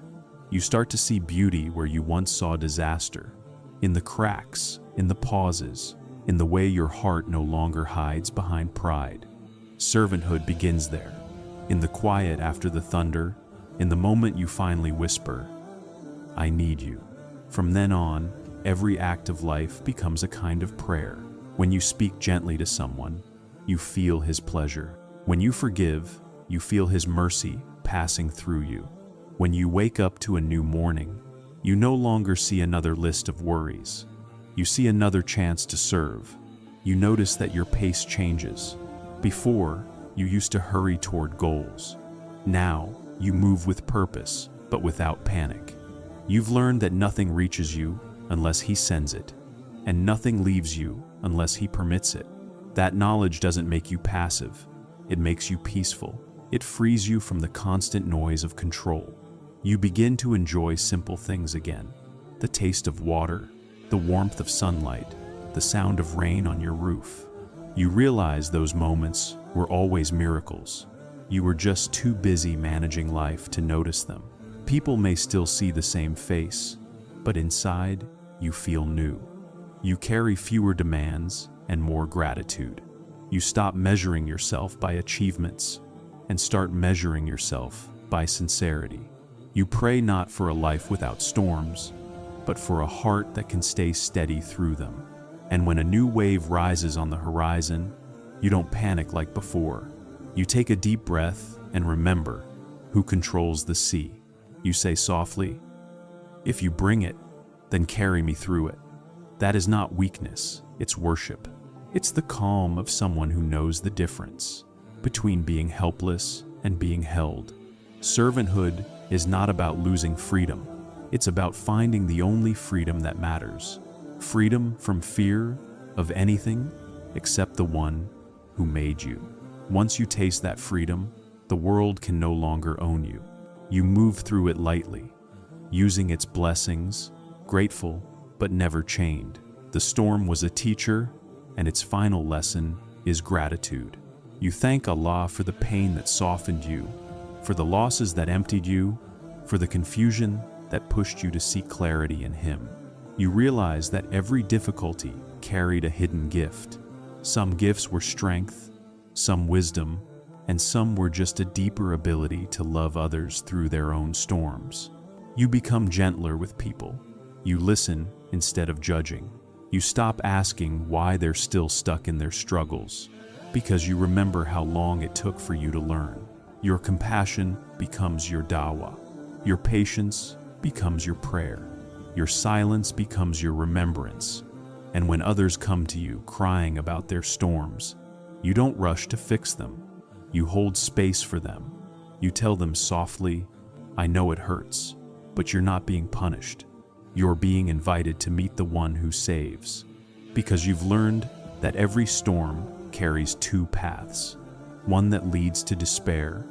You start to see beauty where you once saw disaster, in the cracks, in the pauses, in the way your heart no longer hides behind pride. Servanthood begins there, in the quiet after the thunder, in the moment you finally whisper, "I need you." From then on, every act of life becomes a kind of prayer. When you speak gently to someone, you feel His pleasure. When you forgive, you feel His mercy passing through you. When you wake up to a new morning, you no longer see another list of worries. You see another chance to serve. You notice that your pace changes. Before, you used to hurry toward goals. Now, you move with purpose, but without panic. You've learned that nothing reaches you unless He sends it, and nothing leaves you unless He permits it. That knowledge doesn't make you passive. It makes you peaceful. It frees you from the constant noise of control. You begin to enjoy simple things again. The taste of water, the warmth of sunlight, the sound of rain on your roof. You realize those moments were always miracles. You were just too busy managing life to notice them. People may still see the same face, but inside, you feel new. You carry fewer demands and more gratitude. You stop measuring yourself by achievements and start measuring yourself by sincerity. You pray not for a life without storms, but for a heart that can stay steady through them. And when a new wave rises on the horizon, you don't panic like before. You take a deep breath and remember who controls the sea. You say softly, "If you bring it, then carry me through it." That is not weakness, it's worship. It's the calm of someone who knows the difference between being helpless and being held. Servanthood is not about losing freedom. It's about finding the only freedom that matters. Freedom from fear of anything except the one who made you. Once you taste that freedom, the world can no longer own you. You move through it lightly, using its blessings, grateful but never chained. The storm was a teacher, and its final lesson is gratitude. You thank Allah for the pain that softened you, for the losses that emptied you, for the confusion that pushed you to seek clarity in Him. You realize that every difficulty carried a hidden gift. Some gifts were strength, some wisdom, and some were just a deeper ability to love others through their own storms. You become gentler with people. You listen instead of judging. You stop asking why they're still stuck in their struggles, because you remember how long it took for you to learn. Your compassion becomes your dawah. Your patience becomes your prayer. Your silence becomes your remembrance. And when others come to you crying about their storms, you don't rush to fix them. You hold space for them. You tell them softly, "I know it hurts, but you're not being punished. You're being invited to meet the one who saves." Because you've learned that every storm carries two paths, one that leads to despair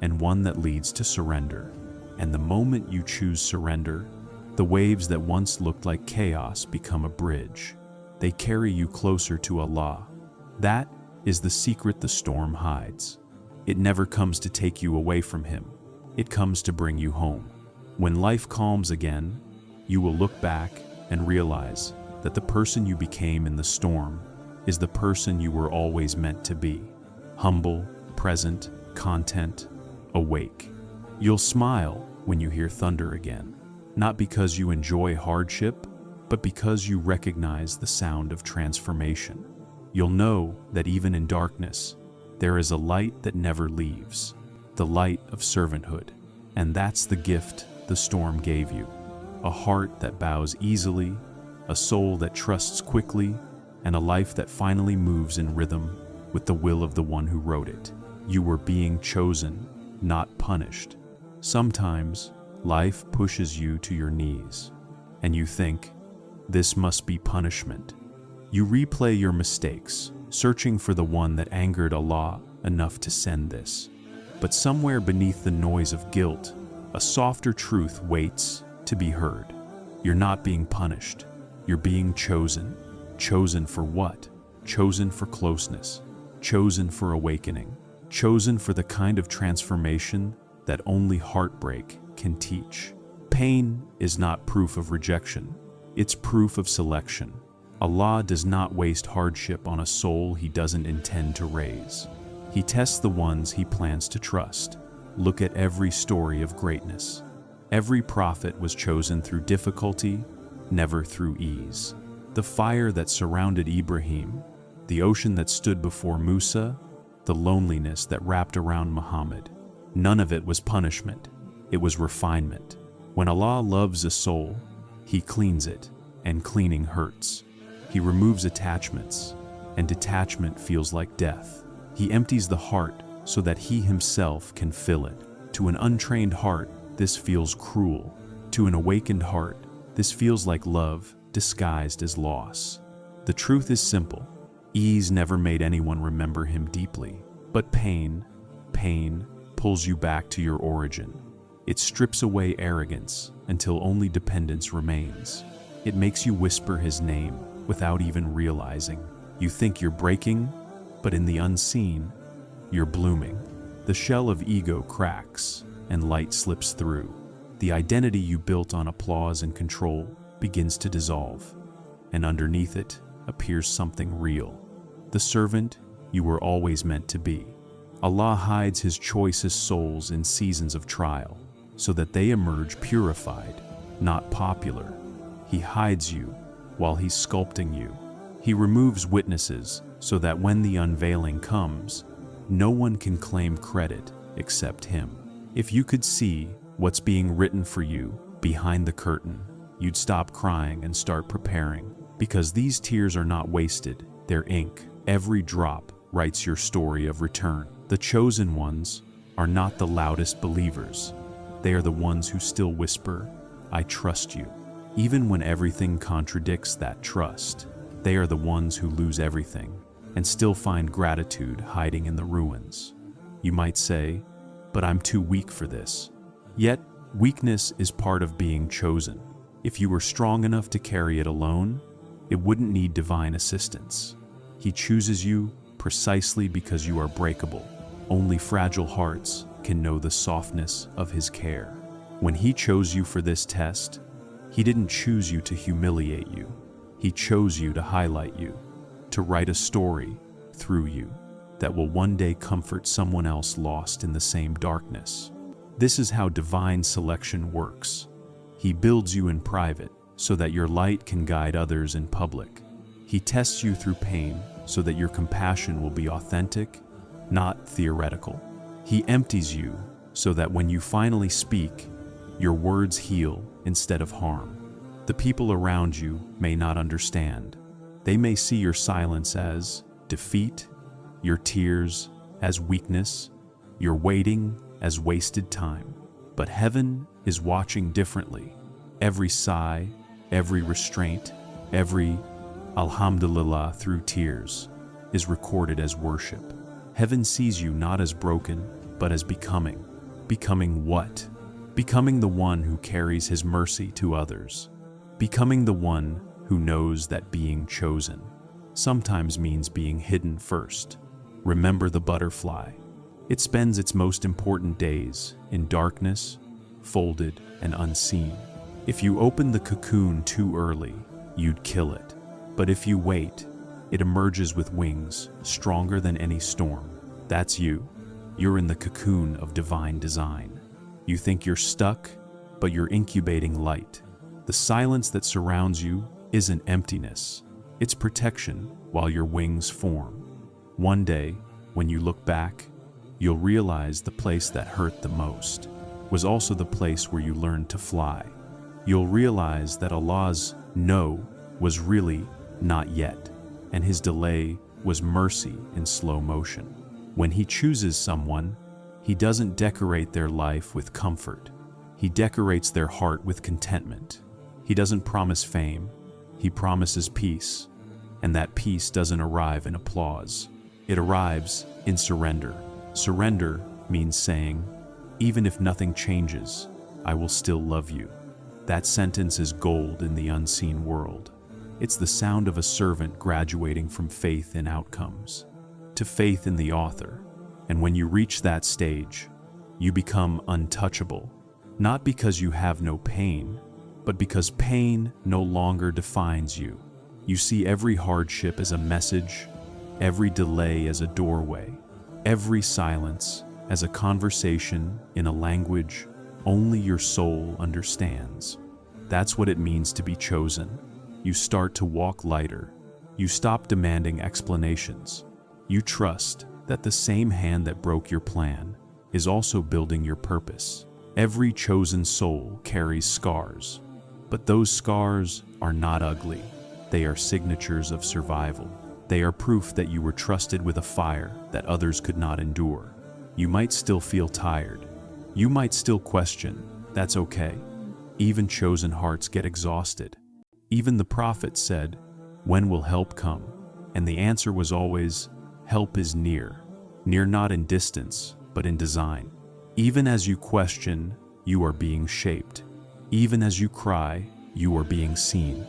and one that leads to surrender. And the moment you choose surrender, the waves that once looked like chaos become a bridge. They carry you closer to Allah. That is the secret the storm hides. It never comes to take you away from Him. It comes to bring you home. When life calms again, you will look back and realize that the person you became in the storm is the person you were always meant to be. Humble, present, content, awake. You'll smile when you hear thunder again, not because you enjoy hardship, but because you recognize the sound of transformation. You'll know that even in darkness, there is a light that never leaves, the light of servanthood. And that's the gift the storm gave you. A heart that bows easily, a soul that trusts quickly, and a life that finally moves in rhythm with the will of the one who wrote it. You were being chosen, not punished. Sometimes, life pushes you to your knees, and you think, "This must be punishment." You replay your mistakes, searching for the one that angered Allah enough to send this. But somewhere beneath the noise of guilt, a softer truth waits to be heard. You're not being punished. You're being chosen. Chosen for what? chosen for closeness, chosen for awakening, chosen for the kind of transformation that only heartbreak can teach. Pain is not proof of rejection, it's proof of selection. Allah does not waste hardship on a soul He doesn't intend to raise. He tests the ones He plans to trust. Look at every story of greatness. Every prophet was chosen through difficulty, never through ease. The fire that surrounded Ibrahim, the ocean that stood before Musa, the loneliness that wrapped around Muhammad. None of it was punishment, it was refinement. When Allah loves a soul, He cleans it, and cleaning hurts. He removes attachments, and detachment feels like death. He empties the heart so that He Himself can fill it. To an untrained heart, this feels cruel. To an awakened heart, this feels like love disguised as loss. The truth is simple. Ease never made anyone remember Him deeply. But pain pulls you back to your origin. It strips away arrogance until only dependence remains. It makes you whisper His name without even realizing. You think you're breaking, but in the unseen, you're blooming. The shell of ego cracks, and light slips through. The identity you built on applause and control begins to dissolve, and underneath it appears something real. The servant you were always meant to be. Allah hides His choicest souls in seasons of trial, so that they emerge purified, not popular. He hides you while He's sculpting you. He removes witnesses so that when the unveiling comes, no one can claim credit except Him. If you could see what's being written for you behind the curtain, you'd stop crying and start preparing, because these tears are not wasted, they're ink. Every drop writes your story of return. The chosen ones are not the loudest believers. They are the ones who still whisper, "I trust you." Even when everything contradicts that trust, they are the ones who lose everything and still find gratitude hiding in the ruins. You might say, "But I'm too weak for this." Yet, weakness is part of being chosen. If you were strong enough to carry it alone, it wouldn't need divine assistance. He chooses you precisely because you are breakable. Only fragile hearts can know the softness of His care. When He chose you for this test, He didn't choose you to humiliate you. He chose you to highlight you, to write a story through you that will one day comfort someone else lost in the same darkness. This is how divine selection works. He builds you in private so that your light can guide others in public. He tests you through pain so that your compassion will be authentic, not theoretical. He empties you so that when you finally speak, your words heal instead of harm. The people around you may not understand. They may see your silence as defeat, your tears as weakness, your waiting as wasted time. But heaven is watching differently. Every sigh, every restraint, every Alhamdulillah through tears is recorded as worship. Heaven sees you not as broken, but as becoming. Becoming what? Becoming the one who carries His mercy to others. Becoming the one who knows that being chosen sometimes means being hidden first. Remember the butterfly. It spends its most important days in darkness, folded and unseen. If you open the cocoon too early, you'd kill it. But if you wait, it emerges with wings stronger than any storm. That's you. You're in the cocoon of divine design. You think you're stuck, but you're incubating light. The silence that surrounds you isn't emptiness. It's protection while your wings form. One day, when you look back, you'll realize the place that hurt the most was also the place where you learned to fly. You'll realize that Allah's no was really not yet, and His delay was mercy in slow motion. When He chooses someone, He doesn't decorate their life with comfort. He decorates their heart with contentment. He doesn't promise fame. He promises peace. And that peace doesn't arrive in applause. It arrives in surrender. Surrender means saying, "Even if nothing changes, I will still love you." That sentence is gold in the unseen world. It's the sound of a servant graduating from faith in outcomes to faith in the author. And when you reach that stage, you become untouchable, not because you have no pain, but because pain no longer defines you. You see every hardship as a message, every delay as a doorway, every silence as a conversation in a language only your soul understands. That's what it means to be chosen. You start to walk lighter. You stop demanding explanations. You trust that the same hand that broke your plan is also building your purpose. Every chosen soul carries scars, but those scars are not ugly. They are signatures of survival. They are proof that you were trusted with a fire that others could not endure. You might still feel tired. You might still question. That's okay. Even chosen hearts get exhausted. Even the prophet said, "When will help come?" And the answer was always, "Help is near." Near not in distance, but in design. Even as you question, you are being shaped. Even as you cry, you are being seen.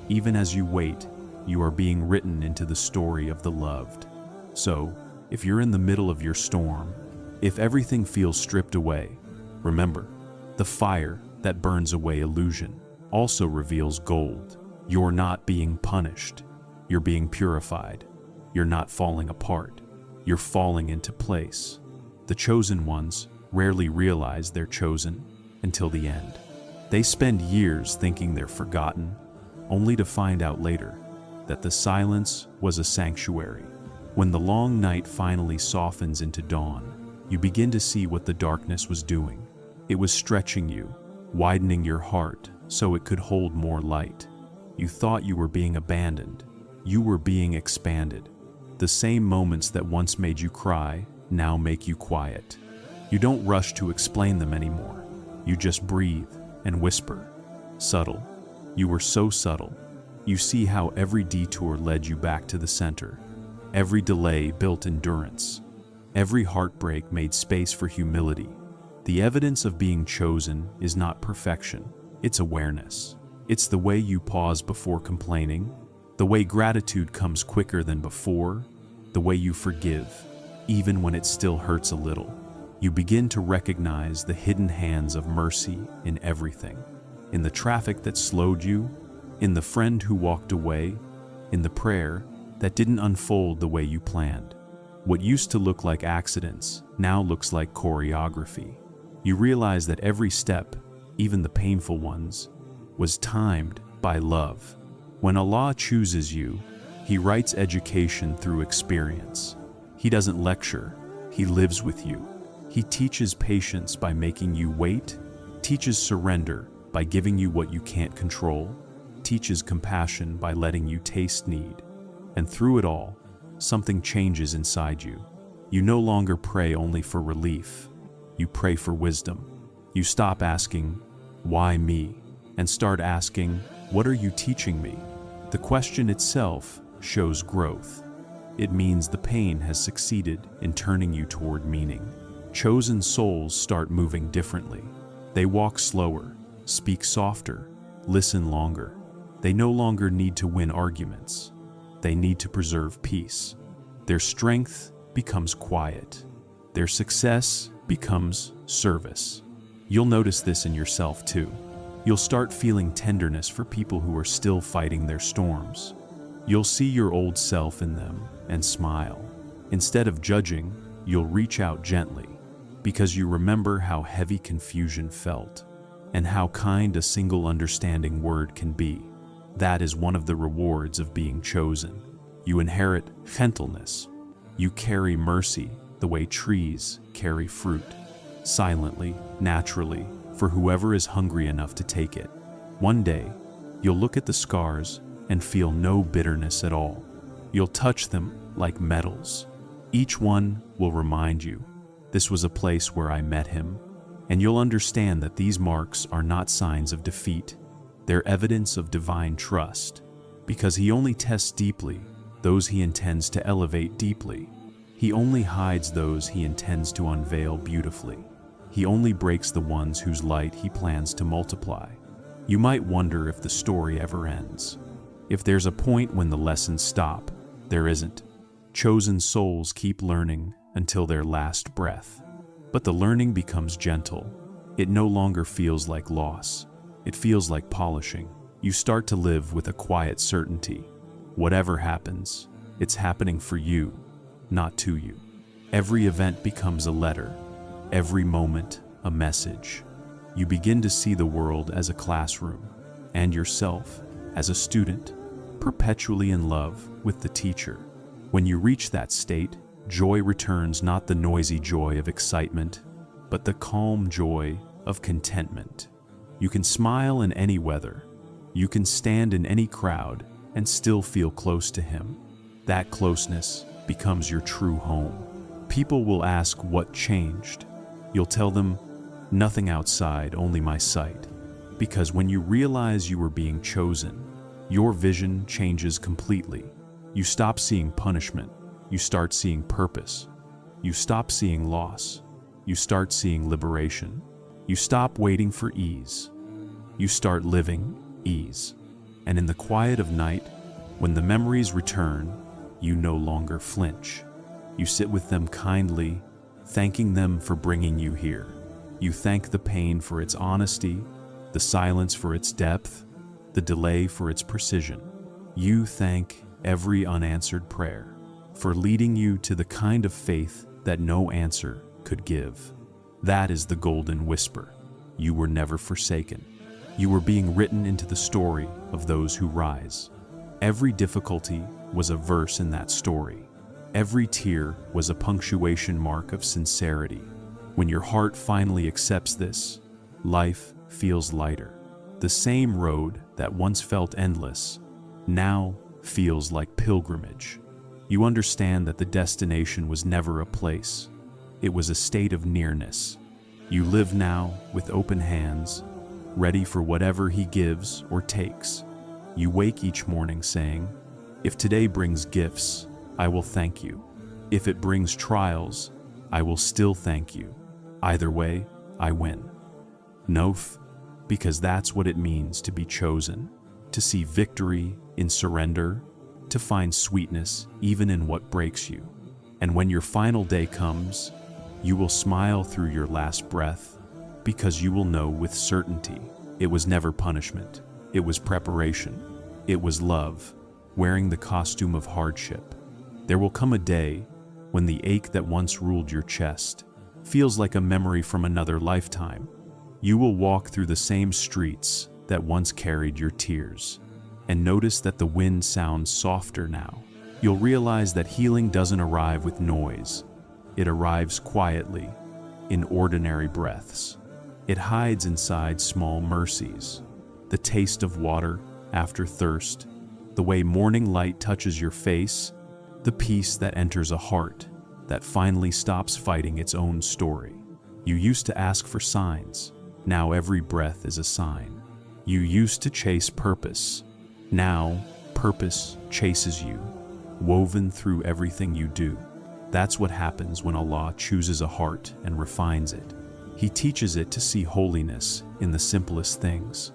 Even as you wait, you are being written into the story of the loved. So, if you're in the middle of your storm, if everything feels stripped away, remember, the fire that burns away illusion also reveals gold. You're not being punished. You're being purified. You're not falling apart. You're falling into place. The chosen ones rarely realize they're chosen until the end. They spend years thinking they're forgotten, only to find out later that the silence was a sanctuary. When the long night finally softens into dawn, you begin to see what the darkness was doing. It was stretching you, widening your heart so it could hold more light. You thought you were being abandoned. You were being expanded. The same moments that once made you cry now make you quiet. You don't rush to explain them anymore. You just breathe and whisper. Subtle. You were so subtle. You see how every detour led you back to the center. Every delay built endurance. Every heartbreak made space for humility. The evidence of being chosen is not perfection. It's awareness. It's the way you pause before complaining, the way gratitude comes quicker than before, the way you forgive, even when it still hurts a little. You begin to recognize the hidden hands of mercy in everything. In the traffic that slowed you, in the friend who walked away, in the prayer that didn't unfold the way you planned. What used to look like accidents now looks like choreography. You realize that every step, even the painful ones, was timed by love. When Allah chooses you, He writes education through experience. He doesn't lecture, He lives with you. He teaches patience by making you wait, teaches surrender by giving you what you can't control, teaches compassion by letting you taste need. And through it all, something changes inside you. You no longer pray only for relief. You pray for wisdom. You stop asking, "Why me?" and start asking, "What are you teaching me?" The question itself shows growth. It means the pain has succeeded in turning you toward meaning. Chosen souls start moving differently. They walk slower, speak softer, listen longer. They no longer need to win arguments. They need to preserve peace. Their strength becomes quiet. Their success becomes service. You'll notice this in yourself too. You'll start feeling tenderness for people who are still fighting their storms. You'll see your old self in them and smile. Instead of judging, you'll reach out gently, because you remember how heavy confusion felt, and how kind a single understanding word can be. That is one of the rewards of being chosen. You inherit gentleness. You carry mercy the way trees carry fruit, silently, naturally, for whoever is hungry enough to take it. One day, you'll look at the scars and feel no bitterness at all. You'll touch them like metals. Each one will remind you, this was a place where I met him, and you'll understand that these marks are not signs of defeat. They're evidence of divine trust, because He only tests deeply those He intends to elevate deeply. He only hides those He intends to unveil beautifully. He only breaks the ones whose light He plans to multiply. You might wonder if the story ever ends. If there's a point when the lessons stop, there isn't. Chosen souls keep learning until their last breath. But the learning becomes gentle. It no longer feels like loss. It feels like polishing. You start to live with a quiet certainty. Whatever happens, it's happening for you, not to you. Every event becomes a letter. Every moment, a message. You begin to see the world as a classroom, and yourself as a student, perpetually in love with the teacher. When you reach that state, joy returns, not the noisy joy of excitement, but the calm joy of contentment. You can smile in any weather. You can stand in any crowd and still feel close to him. That closeness becomes your true home. People will ask what changed. You'll tell them, nothing outside, only my sight. Because when you realize you were being chosen, your vision changes completely. You stop seeing punishment. You start seeing purpose. You stop seeing loss. You start seeing liberation. You stop waiting for ease. You start living ease. And in the quiet of night, when the memories return, you no longer flinch. You sit with them kindly, thanking them for bringing you here. You thank the pain for its honesty, the silence for its depth, the delay for its precision. You thank every unanswered prayer for leading you to the kind of faith that no answer could give. That is the golden whisper. You were never forsaken. You were being written into the story of those who rise. Every difficulty was a verse in that story. Every tear was a punctuation mark of sincerity. When your heart finally accepts this, life feels lighter. The same road that once felt endless now feels like pilgrimage. You understand that the destination was never a place. It was a state of nearness. You live now with open hands, ready for whatever he gives or takes. You wake each morning saying, if today brings gifts, I will thank you. If it brings trials, I will still thank you. Either way, I win. Nof, because that's what it means to be chosen, to see victory in surrender, to find sweetness even in what breaks you. And when your final day comes, you will smile through your last breath, because you will know with certainty it was never punishment. It was preparation. It was love, wearing the costume of hardship. There will come a day when the ache that once ruled your chest feels like a memory from another lifetime. You will walk through the same streets that once carried your tears, and notice that the wind sounds softer now. You'll realize that healing doesn't arrive with noise. It arrives quietly, in ordinary breaths. It hides inside small mercies. The taste of water after thirst, the way morning light touches your face, the peace that enters a heart that finally stops fighting its own story. You used to ask for signs. Now every breath is a sign. You used to chase purpose. Now purpose chases you, woven through everything you do. That's what happens when Allah chooses a heart and refines it. He teaches it to see holiness in the simplest things.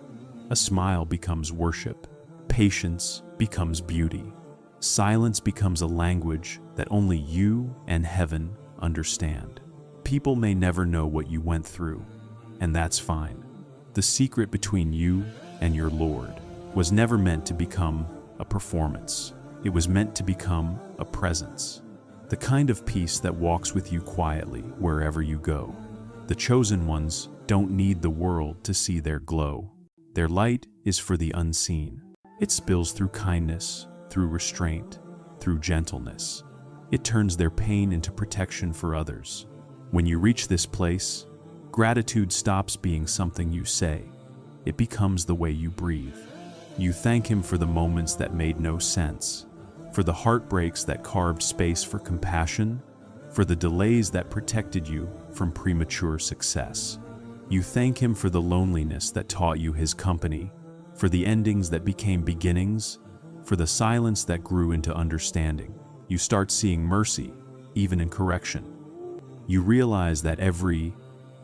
A smile becomes worship. Patience becomes beauty. Silence becomes a language that only you and heaven understand. People may never know what you went through, and that's fine. The secret between you and your Lord was never meant to become a performance. It was meant to become a presence. The kind of peace that walks with you quietly wherever you go. The chosen ones don't need the world to see their glow. Their light is for the unseen. It spills through kindness, through restraint, through gentleness. It turns their pain into protection for others. When you reach this place, gratitude stops being something you say. It becomes the way you breathe. You thank him for the moments that made no sense, for the heartbreaks that carved space for compassion, for the delays that protected you from premature success. You thank him for the loneliness that taught you his company, for the endings that became beginnings, for the silence that grew into understanding. You start seeing mercy, even in correction. You realize that every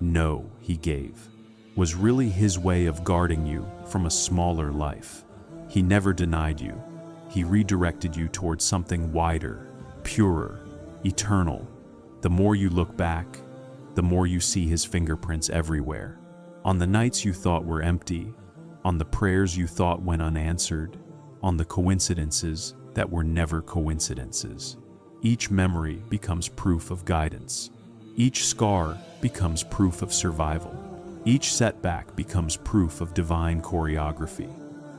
no he gave was really his way of guarding you from a smaller life. He never denied you. He redirected you towards something wider, purer, eternal. The more you look back, the more you see his fingerprints everywhere. On the nights you thought were empty, on the prayers you thought went unanswered, on the coincidences that were never coincidences. Each memory becomes proof of guidance. Each scar becomes proof of survival. Each setback becomes proof of divine choreography.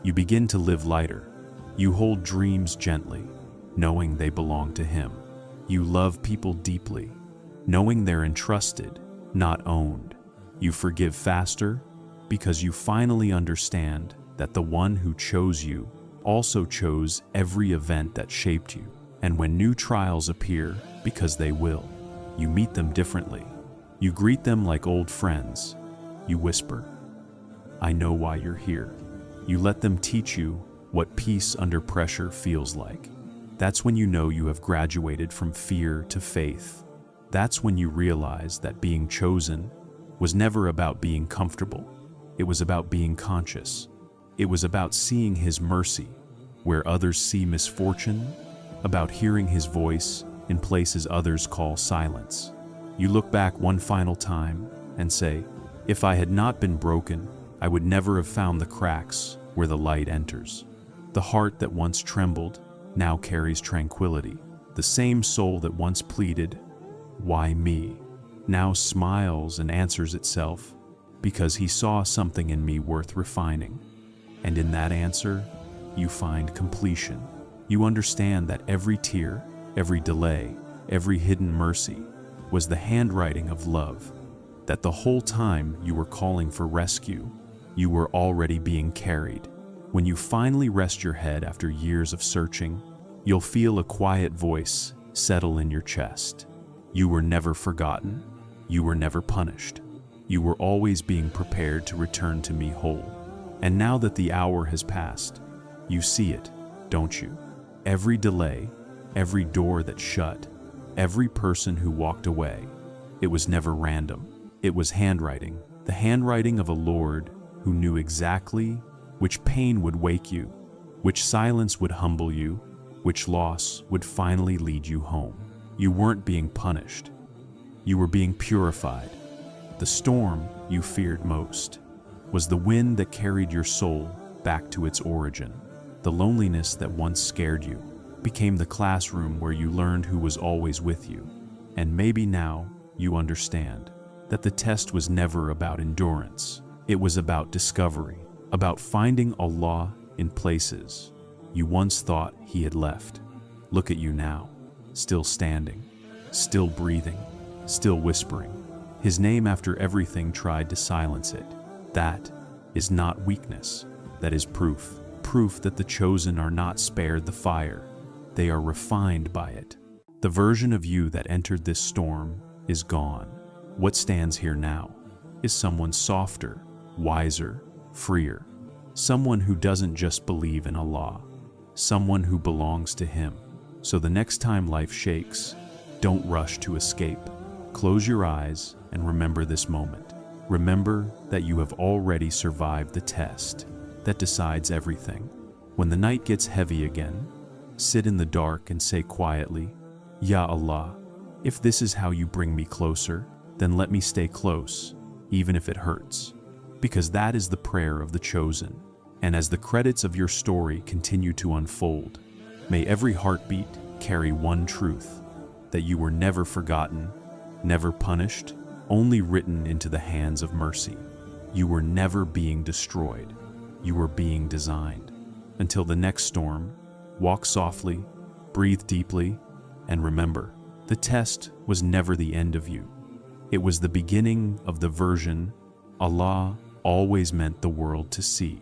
You begin to live lighter. You hold dreams gently, knowing they belong to him. You love people deeply, knowing they're entrusted, not owned. You forgive faster because you finally understand that the one who chose you also chose every event that shaped you. And when new trials appear, because they will, you meet them differently. You greet them like old friends. You whisper, "I know why you're here." You let them teach you what peace under pressure feels like. That's when you know you have graduated from fear to faith. That's when you realize that being chosen was never about being comfortable. It was about being conscious. It was about seeing his mercy where others see misfortune, about hearing his voice in places others call silence. You look back one final time and say, "If I had not been broken, I would never have found the cracks where the light enters." The heart that once trembled now carries tranquility. The same soul that once pleaded, "Why me?" now smiles and answers itself, because he saw something in me worth refining. And in that answer, you find completion. You understand that every tear, every delay, every hidden mercy was the handwriting of love, that the whole time you were calling for rescue, you were already being carried. When you finally rest your head after years of searching, you'll feel a quiet voice settle in your chest. You were never forgotten. You were never punished. You were always being prepared to return to me whole. And now that the hour has passed, you see it, don't you? Every delay, every door that shut, every person who walked away, it was never random. It was handwriting, the handwriting of a Lord who knew exactly which pain would wake you, which silence would humble you, which loss would finally lead you home. You weren't being punished. You were being purified. The storm you feared most was the wind that carried your soul back to its origin. The loneliness that once scared you became the classroom where you learned who was always with you. And maybe now you understand that the test was never about endurance. It was about discovery, about finding Allah in places you once thought he had left. Look at you now, still standing, still breathing, still whispering his name after everything tried to silence it. That is not weakness. That is proof. Proof that the chosen are not spared the fire. They are refined by it. The version of you that entered this storm is gone. What stands here now is someone softer, wiser, freer. Someone who doesn't just believe in Allah. Someone who belongs to him. So the next time life shakes, don't rush to escape. Close your eyes and remember this moment. Remember that you have already survived the test that decides everything. When the night gets heavy again, sit in the dark and say quietly, "Ya Allah, if this is how you bring me closer, then let me stay close, even if it hurts." Because that is the prayer of the chosen. And as the credits of your story continue to unfold, may every heartbeat carry one truth, that you were never forgotten, never punished, only written into the hands of mercy. You were never being destroyed. You were being designed. Until the next storm, walk softly, breathe deeply, and remember, the test was never the end of you. It was the beginning of the version Allah always meant the world to see.